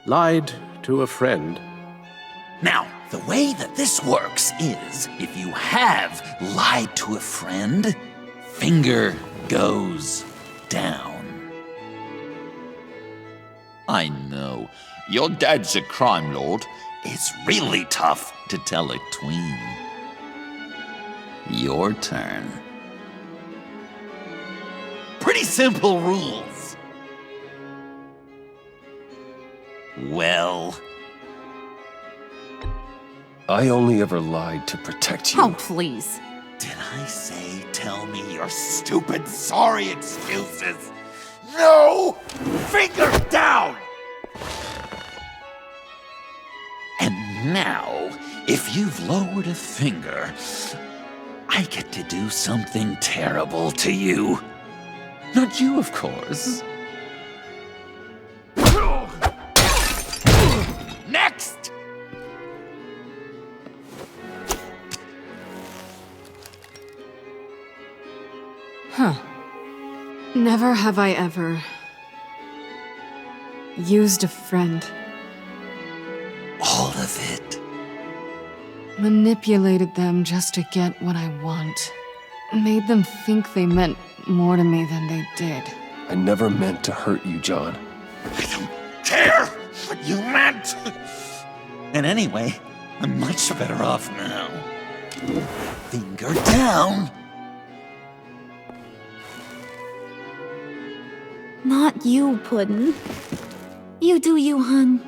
lied to a friend. Now, the way that this works is, if you have lied to a friend, finger goes down. I know, your dad's a crime lord. It's really tough to tell a tween. Your turn. Pretty simple rules. Well, I only ever lied to protect you. Oh, please. did I say tell me your stupid sorry excuses? No! Finger down! And now, if you've lowered a finger, I get to do something terrible to you. Not you, of course. Next! Huh. Never have I ever used a friend. All of it. Manipulated them just to get what I want. Made them think they meant more to me than they did. I never meant to hurt you, John. I don't care what you meant! And anyway, I'm much better off now. Finger down! Not you, Puddin'. You do you, hun.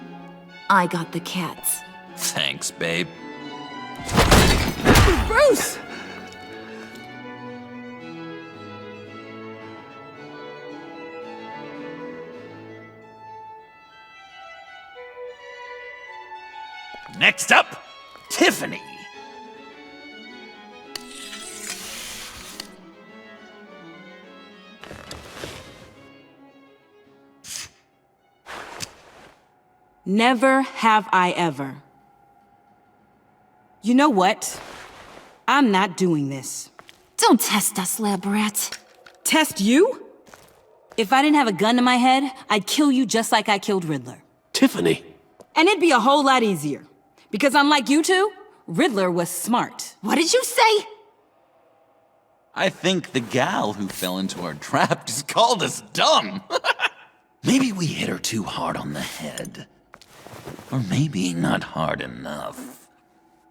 I got the cats. Thanks, babe. Bruce! Next up, Tiffany. Never have I ever. You know what? I'm not doing this. Don't test us, lab rat. Test you? If I didn't have a gun to my head, I'd kill you just like I killed Riddler. Tiffany. And it'd be a whole lot easier. Because unlike you two, Riddler was smart. What did you say? I think the gal who fell into our trap just called us dumb. Maybe we hit her too hard on the head. Or maybe not hard enough.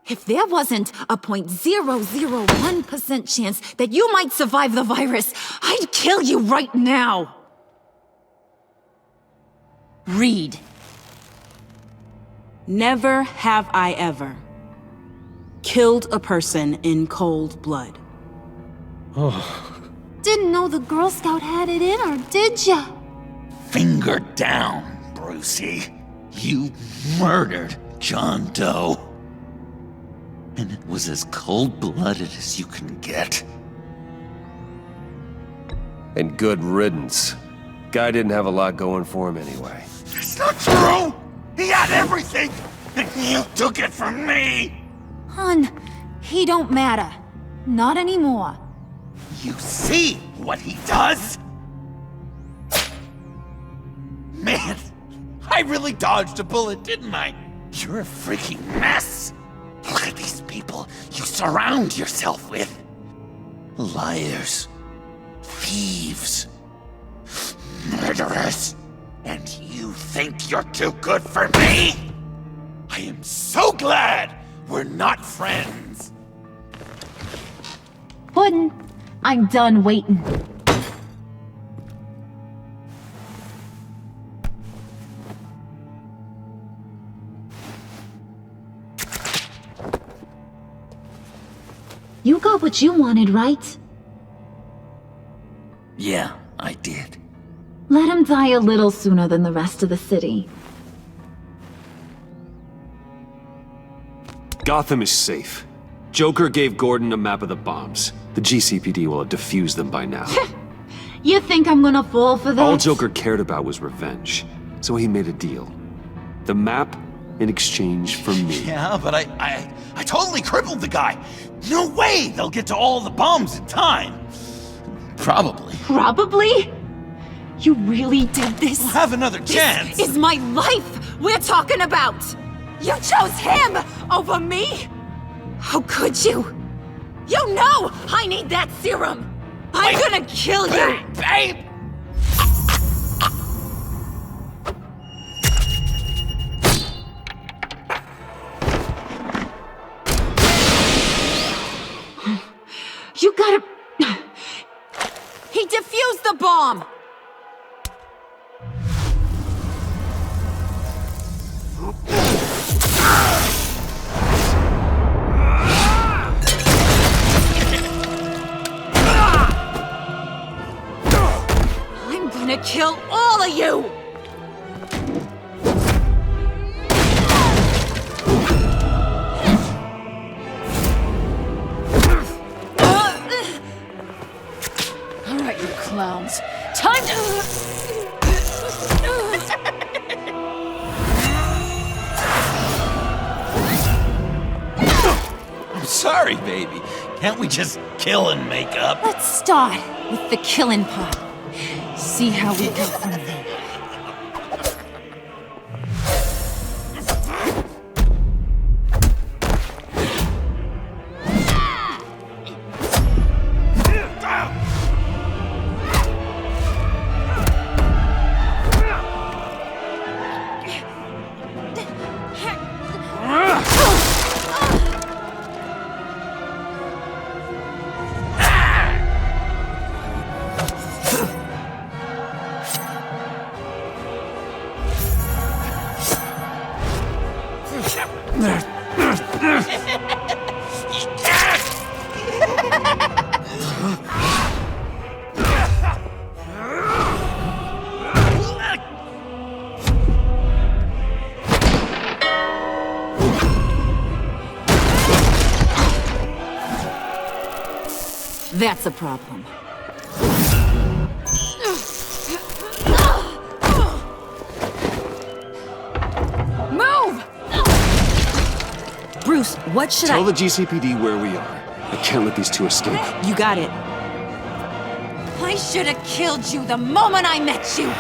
If there wasn't a 0.001% chance that you might survive the virus, I'd kill you right now. Read. Never have I ever killed a person in cold blood. Didn't know the Girl Scout had it in her, did ya? Finger down, Brucey. You murdered John Doe. And it was as cold-blooded as you can get. And good riddance. Guy didn't have a lot going for him anyway. It's not true! He had everything! And you took it from me! Hun, he don't matter. Not anymore. You see what he does? Man, I really dodged a bullet, didn't I? You're a freaking mess! Look at these people you surround yourself with. Liars. Thieves. Murderers. And you think you're too good for me? I am so glad we're not friends. Puddin', I'm done waiting. You got what you wanted, right? Yeah, I did. Let him die a little sooner than the rest of the city. Gotham is safe. Joker gave Gordon a map of the bombs. The GCPD will have defused them by now. You think I'm gonna fall for that? All Joker cared about was revenge, so he made a deal. The map in exchange for me. Yeah, but I totally crippled the guy. No way they'll get to all the bombs in time. Probably. Probably? You really did this? We'll have another chance. This is my life we're talking about! You chose him over me? How could you? You know I need that serum! I'm gonna kill you! Babe! You gotta... He defused the bomb! I'm gonna kill all of you! Alright, you clowns. Time to... I'm sorry, baby. Can't we just kill and make up? Let's start with the killing part. See how we go from there. That's a problem. Move! Bruce, what should Tell the GCPD where we are. I can't let these two escape. You got it. I should have killed you the moment I met you!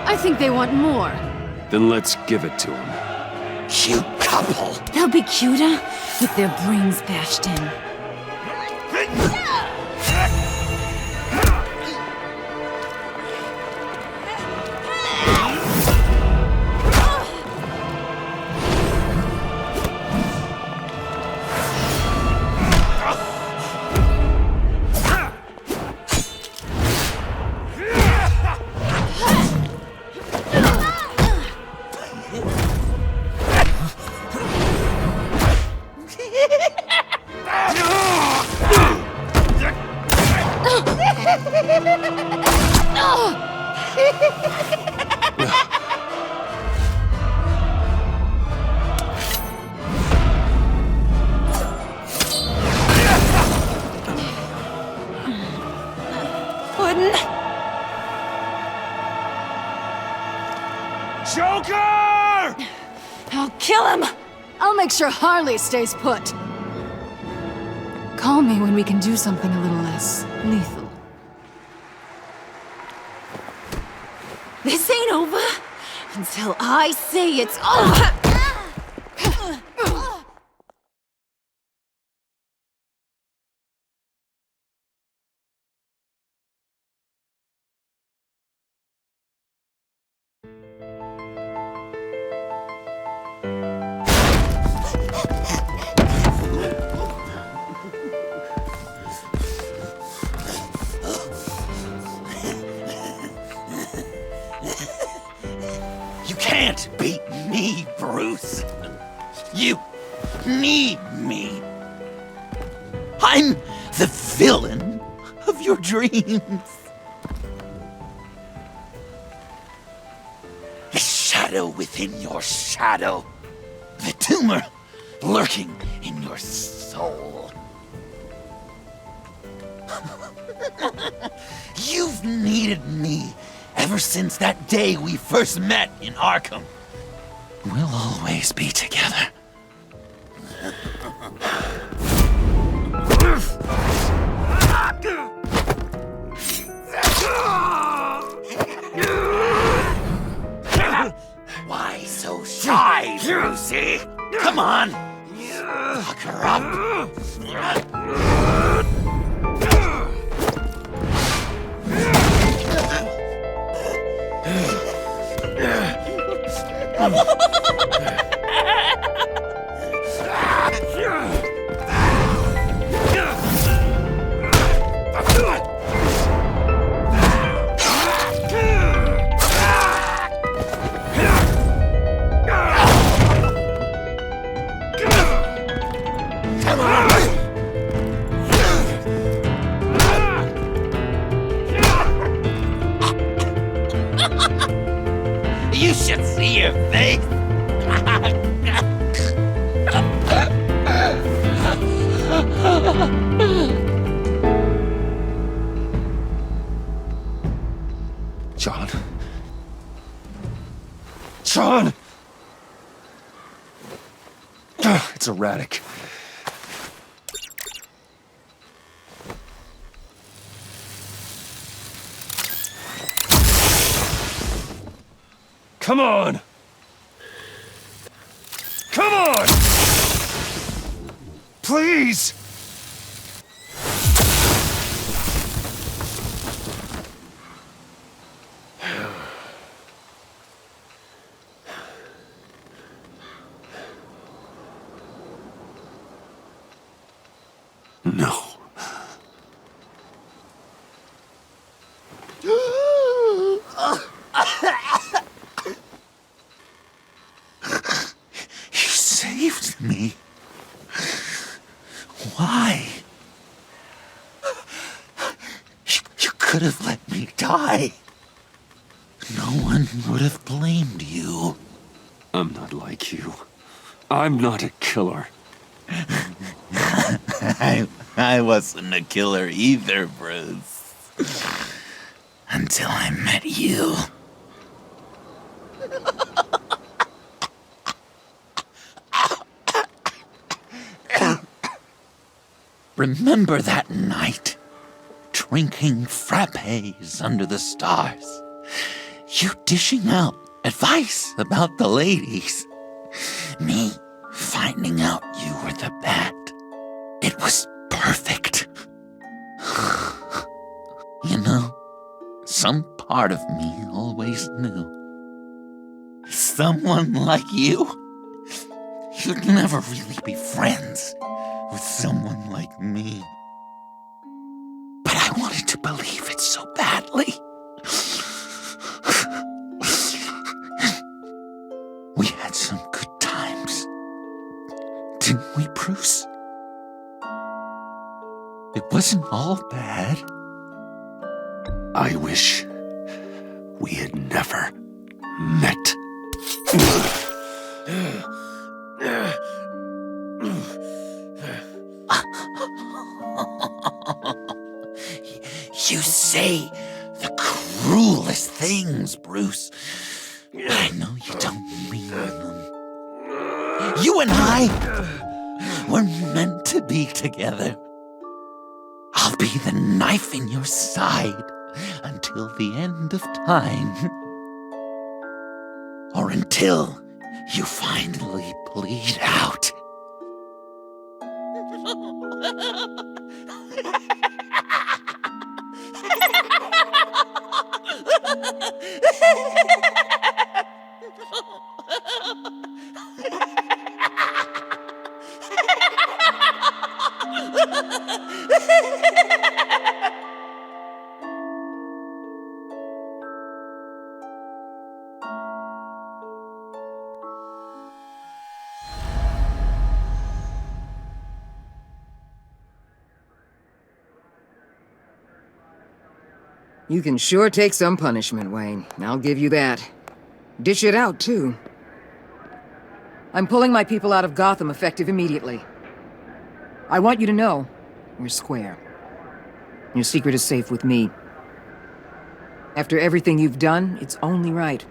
I think they want more. Then let's give it to them. Cute couple. They'll be cuter with their brains bashed in. Joker! I'll kill him! I'll make sure Harley stays put. Call me when we can do something a little less lethal. This ain't over until I say it's over! You can't beat me, Bruce. You need me. I'm the villain of your dreams. The shadow within your shadow. The tumor lurking in your soul. You've needed me ever since that day we first met in Arkham. We'll always be together. Why so shy, Brucey? Come on! Lock her up! You should see your face. John. John! It's erratic. Come on! Come on! Please! No. You saved me. Why? You could have let me die. No one would have blamed you. I'm not like you. I'm not a killer. I wasn't a killer either, Bruce. Until I met you. Remember that night? Drinking frappes under the stars. You dishing out advice about the ladies. Me finding out you were the bat. It was perfect. You know, some part of me always knew. Someone like you, you'd never really be friends with someone like me. But I wanted to believe it so badly. We had some good times, didn't we, Bruce? It wasn't all bad. I wish we had never met. You say the cruelest things, Bruce. I know you don't mean them. You and I were meant to be together. I'll be the knife in your side until the end of time. Or until you finally bleed out. You can sure take some punishment, Wayne. I'll give you that. Dish it out, too. I'm pulling my people out of Gotham effective immediately. I want you to know, we're square. Your secret is safe with me. After everything you've done, it's only right.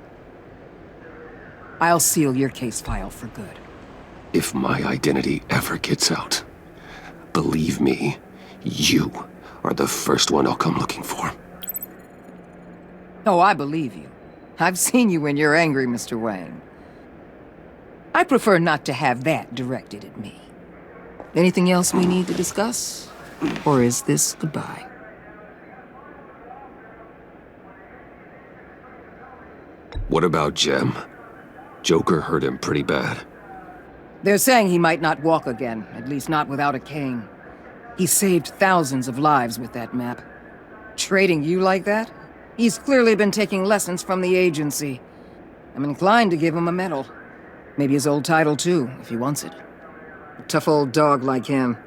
I'll seal your case file for good. If my identity ever gets out, believe me, you are the first one I'll come looking for. Oh, I believe you. I've seen you when you're angry, Mr. Wayne. I prefer not to have that directed at me. Anything else we need to discuss? Or is this goodbye? What about Jem? Joker hurt him pretty bad. They're saying he might not walk again, at least not without a cane. He saved thousands of lives with that map. Trading you like that? He's clearly been taking lessons from the agency. I'm inclined to give him a medal. Maybe his old title too, if he wants it. A tough old dog like him.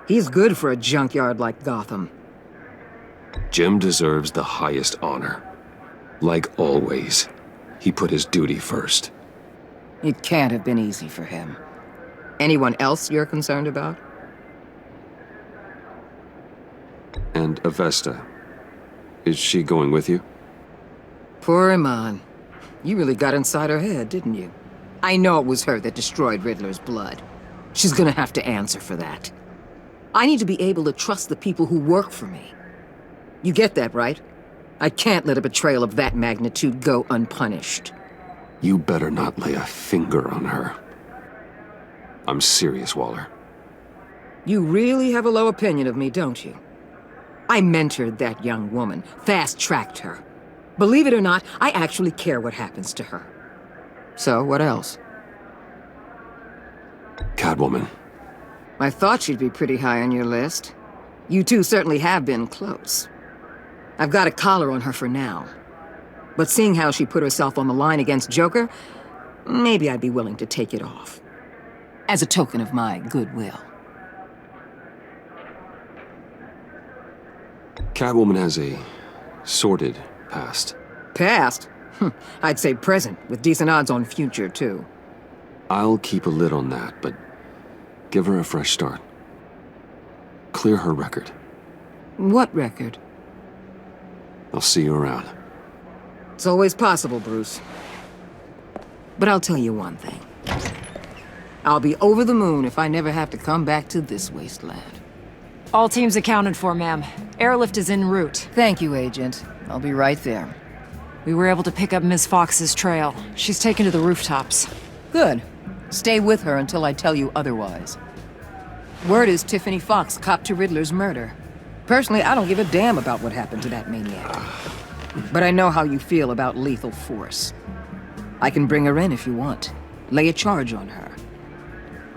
He's good for a junkyard like Gotham. Jem deserves the highest honor. Like always, he put his duty first. It can't have been easy for him. Anyone else you're concerned about? And Avesta, is she going with you? Poor Iman. You really got inside her head, didn't you? I know it was her that destroyed Riddler's blood. She's gonna have to answer for that. I need to be able to trust the people who work for me. You get that, right? I can't let a betrayal of that magnitude go unpunished. You better not lay a finger on her. I'm serious, Waller. You really have a low opinion of me, don't you? I mentored that young woman, fast-tracked her. Believe it or not, I actually care what happens to her. So, what else? Catwoman. I thought she'd be pretty high on your list. You two certainly have been close. I've got a collar on her for now. But seeing how she put herself on the line against Joker, maybe I'd be willing to take it off. As a token of my goodwill. Catwoman has a sordid past. Past? I'd say present, with decent odds on future, too. I'll keep a lid on that, but give her a fresh start. Clear her record. What record? I'll see you around. It's always possible, Bruce. But I'll tell you one thing. I'll be over the moon if I never have to come back to this wasteland. All teams accounted for, ma'am. Airlift is en route. Thank you, Agent. I'll be right there. We were able to pick up Ms. Fox's trail. She's taken to the rooftops. Good. Stay with her until I tell you otherwise. Word is Tiffany Fox copped to Riddler's murder. Personally, I don't give a damn about what happened to that maniac. But I know how you feel about lethal force. I can bring her in if you want. Lay a charge on her.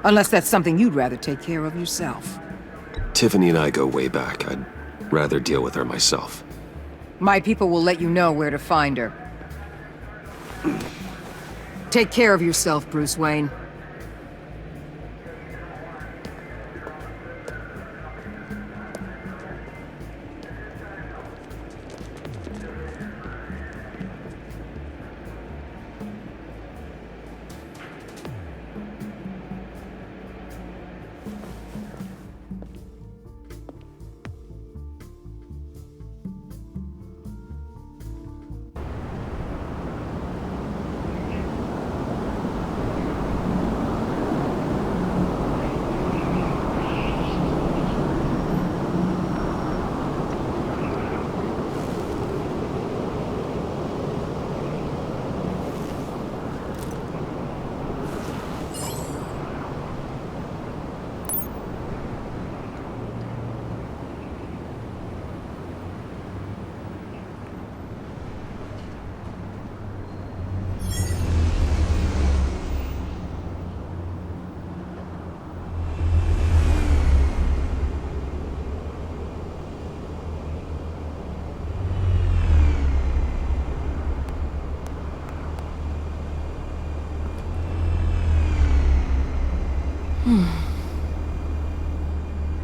Unless that's something you'd rather take care of yourself. Tiffany and I go way back. I'd rather deal with her myself. My people will let you know where to find her. Take care of yourself, Bruce Wayne.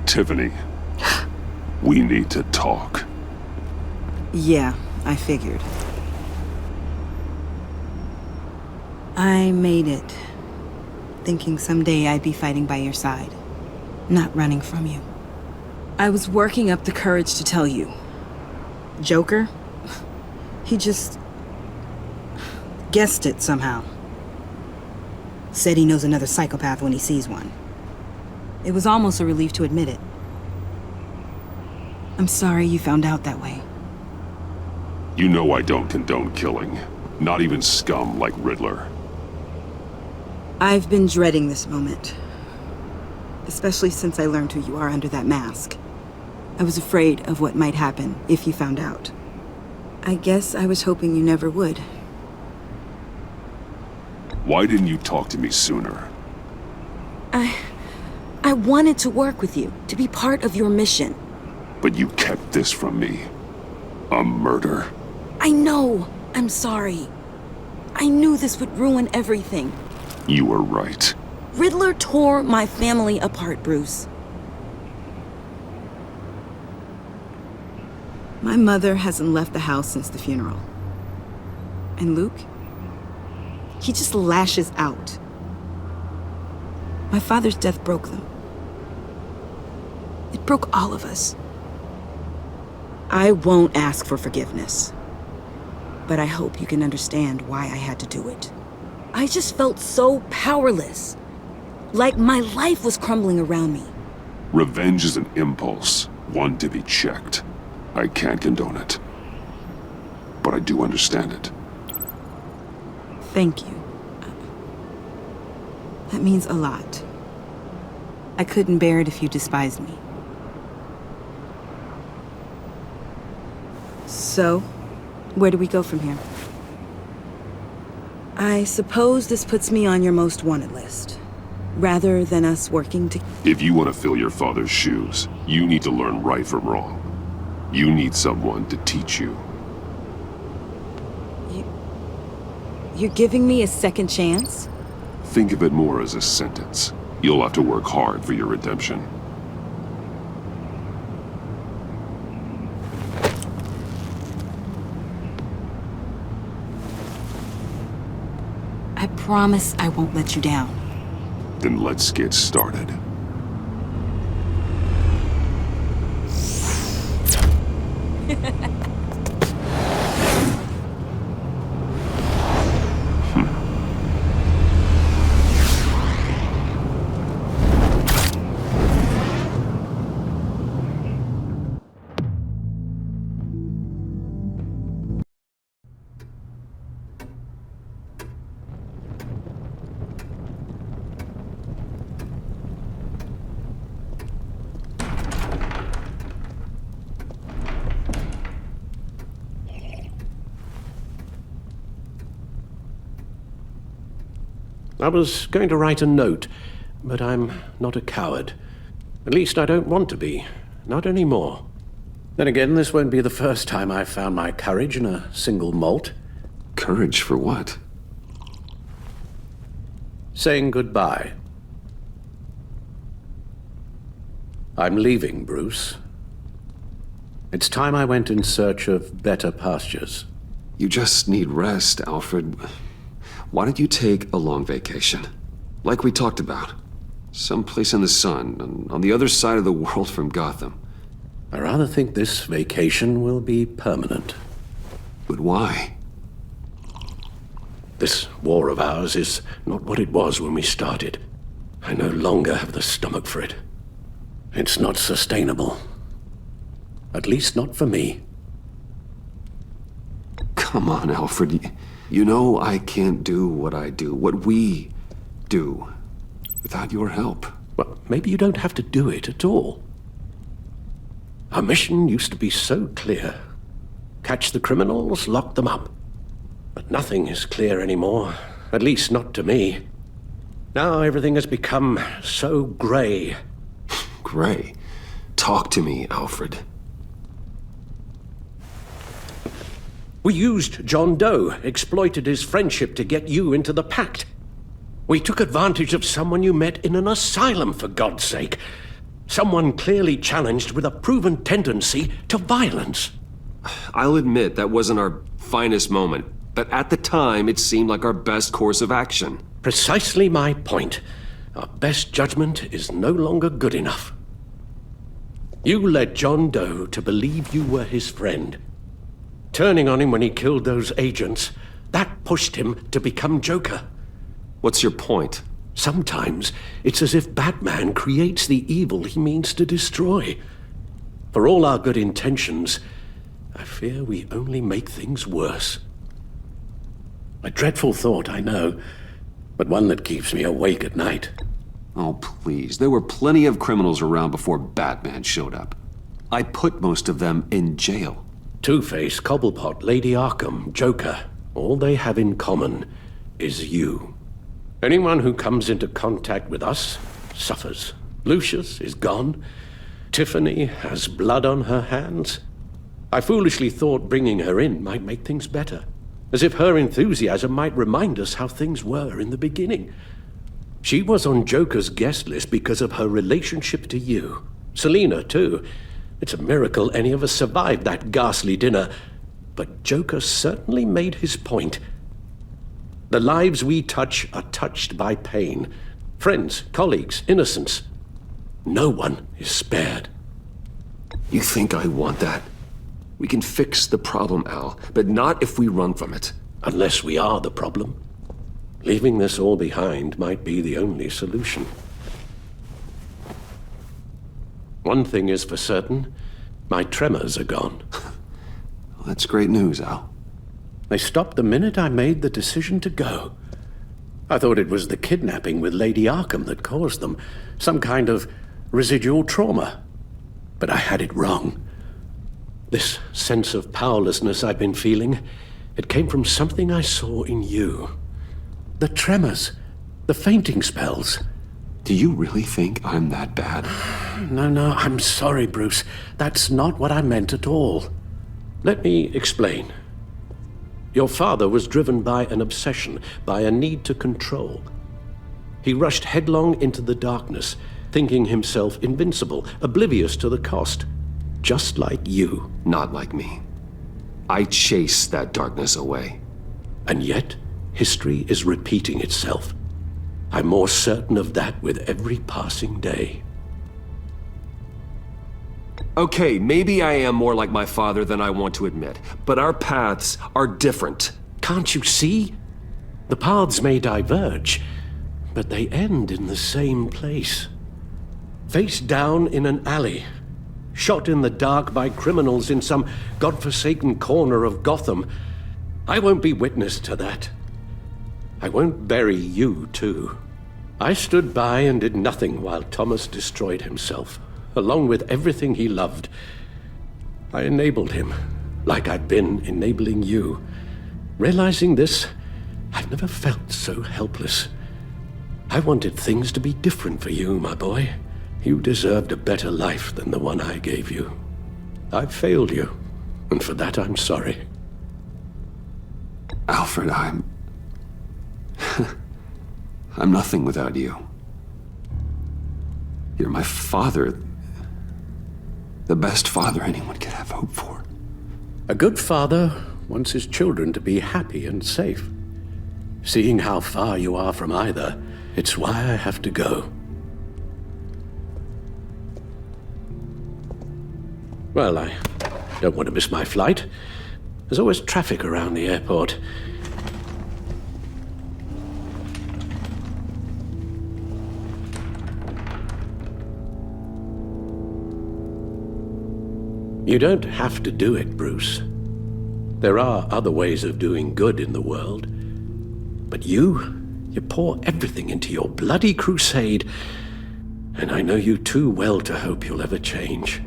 Tiffany, we need to talk. Yeah, I figured. I made it, thinking someday I'd be fighting by your side, not running from you. I was working up the courage to tell you. Joker? He just guessed it somehow. Said he knows another psychopath when he sees one. It was almost a relief to admit it. I'm sorry you found out that way. You know I don't condone killing. Not even scum like Riddler. I've been dreading this moment. Especially since I learned who you are under that mask. I was afraid of what might happen if you found out. I guess I was hoping you never would. Why didn't you talk to me sooner? I wanted to work with you, to be part of your mission. But you kept this from me. A murder. I know. I'm sorry. I knew this would ruin everything. You were right. Riddler tore my family apart, Bruce. My mother hasn't left the house since the funeral. And Luke? He just lashes out. My father's death broke them. It broke all of us. I won't ask for forgiveness. But I hope you can understand why I had to do it. I just felt so powerless. Like my life was crumbling around me. Revenge is an impulse, one to be checked. I can't condone it. But I do understand it. Thank you. That means a lot. I couldn't bear it if you despised me. So, where do we go from here? I suppose this puts me on your most wanted list. Rather than us working to... If you want to fill your father's shoes, you need to learn right from wrong. You need someone to teach you. You're giving me a second chance? Think of it more as a sentence. You'll have to work hard for your redemption. I promise I won't let you down. Then let's get started. I was going to write a note, but I'm not a coward. At least I don't want to be. Not anymore. Then again, this won't be the first time I've found my courage in a single malt. Courage for what? Saying goodbye. I'm leaving, Bruce. It's time I went in search of better pastures. You just need rest, Alfred. Why don't you take a long vacation? Like we talked about. Someplace in the sun, on the other side of the world from Gotham. I rather think this vacation will be permanent. But why? This war of ours is not what it was when we started. I no longer have the stomach for it. It's not sustainable. At least not for me. Come on, Alfred. You know I can't do what I do, what we do, without your help. Well, maybe you don't have to do it at all. Our mission used to be so clear. Catch the criminals, lock them up. But nothing is clear anymore, at least not to me. Now everything has become so gray. Gray? Talk to me, Alfred. We used John Doe, exploited his friendship to get you into the pact. We took advantage of someone you met in an asylum, for God's sake. Someone clearly challenged with a proven tendency to violence. I'll admit that wasn't our finest moment, but at the time it seemed like our best course of action. Precisely my point. Our best judgment is no longer good enough. You led John Doe to believe you were his friend. Turning on him when he killed those agents, that pushed him to become Joker. What's your point? Sometimes it's as if Batman creates the evil he means to destroy. For all our good intentions, I fear we only make things worse. A dreadful thought, I know, but one that keeps me awake at night. Oh, please. There were plenty of criminals around before Batman showed up. I put most of them in jail. Two-Face, Cobblepot, Lady Arkham, Joker, all they have in common is you. Anyone who comes into contact with us suffers. Lucius is gone. Tiffany has blood on her hands. I foolishly thought bringing her in might make things better, as if her enthusiasm might remind us how things were in the beginning. She was on Joker's guest list because of her relationship to you. Selina, too. It's a miracle any of us survived that ghastly dinner. But Joker certainly made his point. The lives we touch are touched by pain. Friends, colleagues, innocents. No one is spared. You think I want that? We can fix the problem, Al, but not if we run from it. Unless we are the problem. Leaving this all behind might be the only solution. One thing is for certain, my tremors are gone. Well, that's great news, Al. They stopped the minute I made the decision to go. I thought it was the kidnapping with Lady Arkham that caused them, some kind of residual trauma. But I had it wrong. This sense of powerlessness I've been feeling, it came from something I saw in you. The tremors, the fainting spells. Do you really think I'm that bad? No, I'm sorry, Bruce. That's not what I meant at all. Let me explain. Your father was driven by an obsession, by a need to control. He rushed headlong into the darkness, thinking himself invincible, oblivious to the cost. Just like you. Not like me. I chase that darkness away. And yet, history is repeating itself. I'm more certain of that with every passing day. Okay, maybe I am more like my father than I want to admit, but our paths are different. Can't you see? The paths may diverge, but they end in the same place. Face down in an alley, shot in the dark by criminals in some godforsaken corner of Gotham. I won't be witness to that. I won't bury you, too. I stood by and did nothing while Thomas destroyed himself, along with everything he loved. I enabled him, like I've been enabling you. Realizing this, I've never felt so helpless. I wanted things to be different for you, my boy. You deserved a better life than the one I gave you. I've failed you, and for that I'm sorry. Alfred, I'm nothing without you. You're my father. The best father anyone could have hope for. A good father wants his children to be happy and safe. Seeing how far you are from either, it's why I have to go. Well, I don't want to miss my flight. There's always traffic around the airport. You don't have to do it, Bruce. There are other ways of doing good in the world. But you pour everything into your bloody crusade, and I know you too well to hope you'll ever change.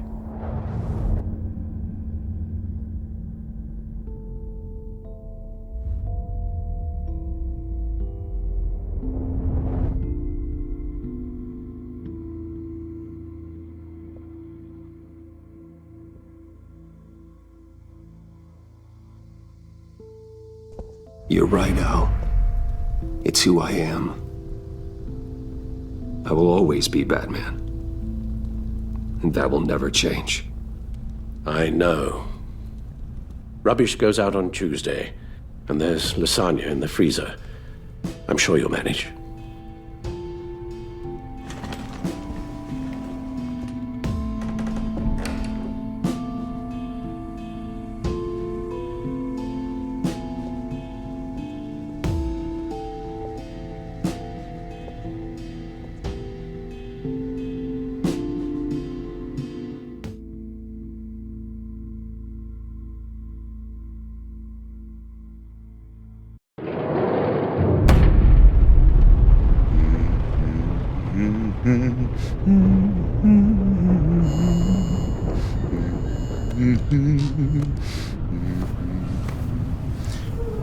You're right, Al. It's who I am. I will always be Batman. And that will never change. I know. Rubbish goes out on Tuesday, and there's lasagna in the freezer. I'm sure you'll manage.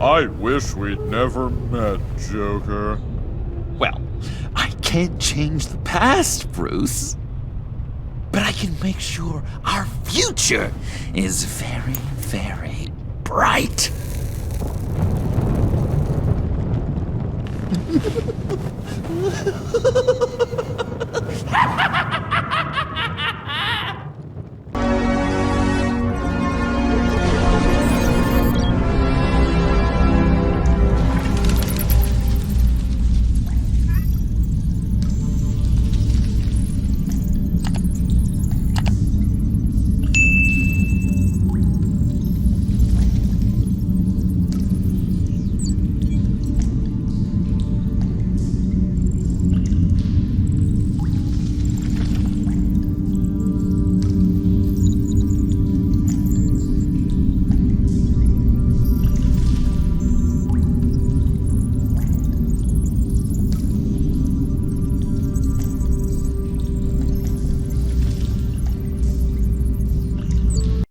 I wish we'd never met, Joker. Well, I can't change the past, Bruce. But I can make sure our future is very, very bright.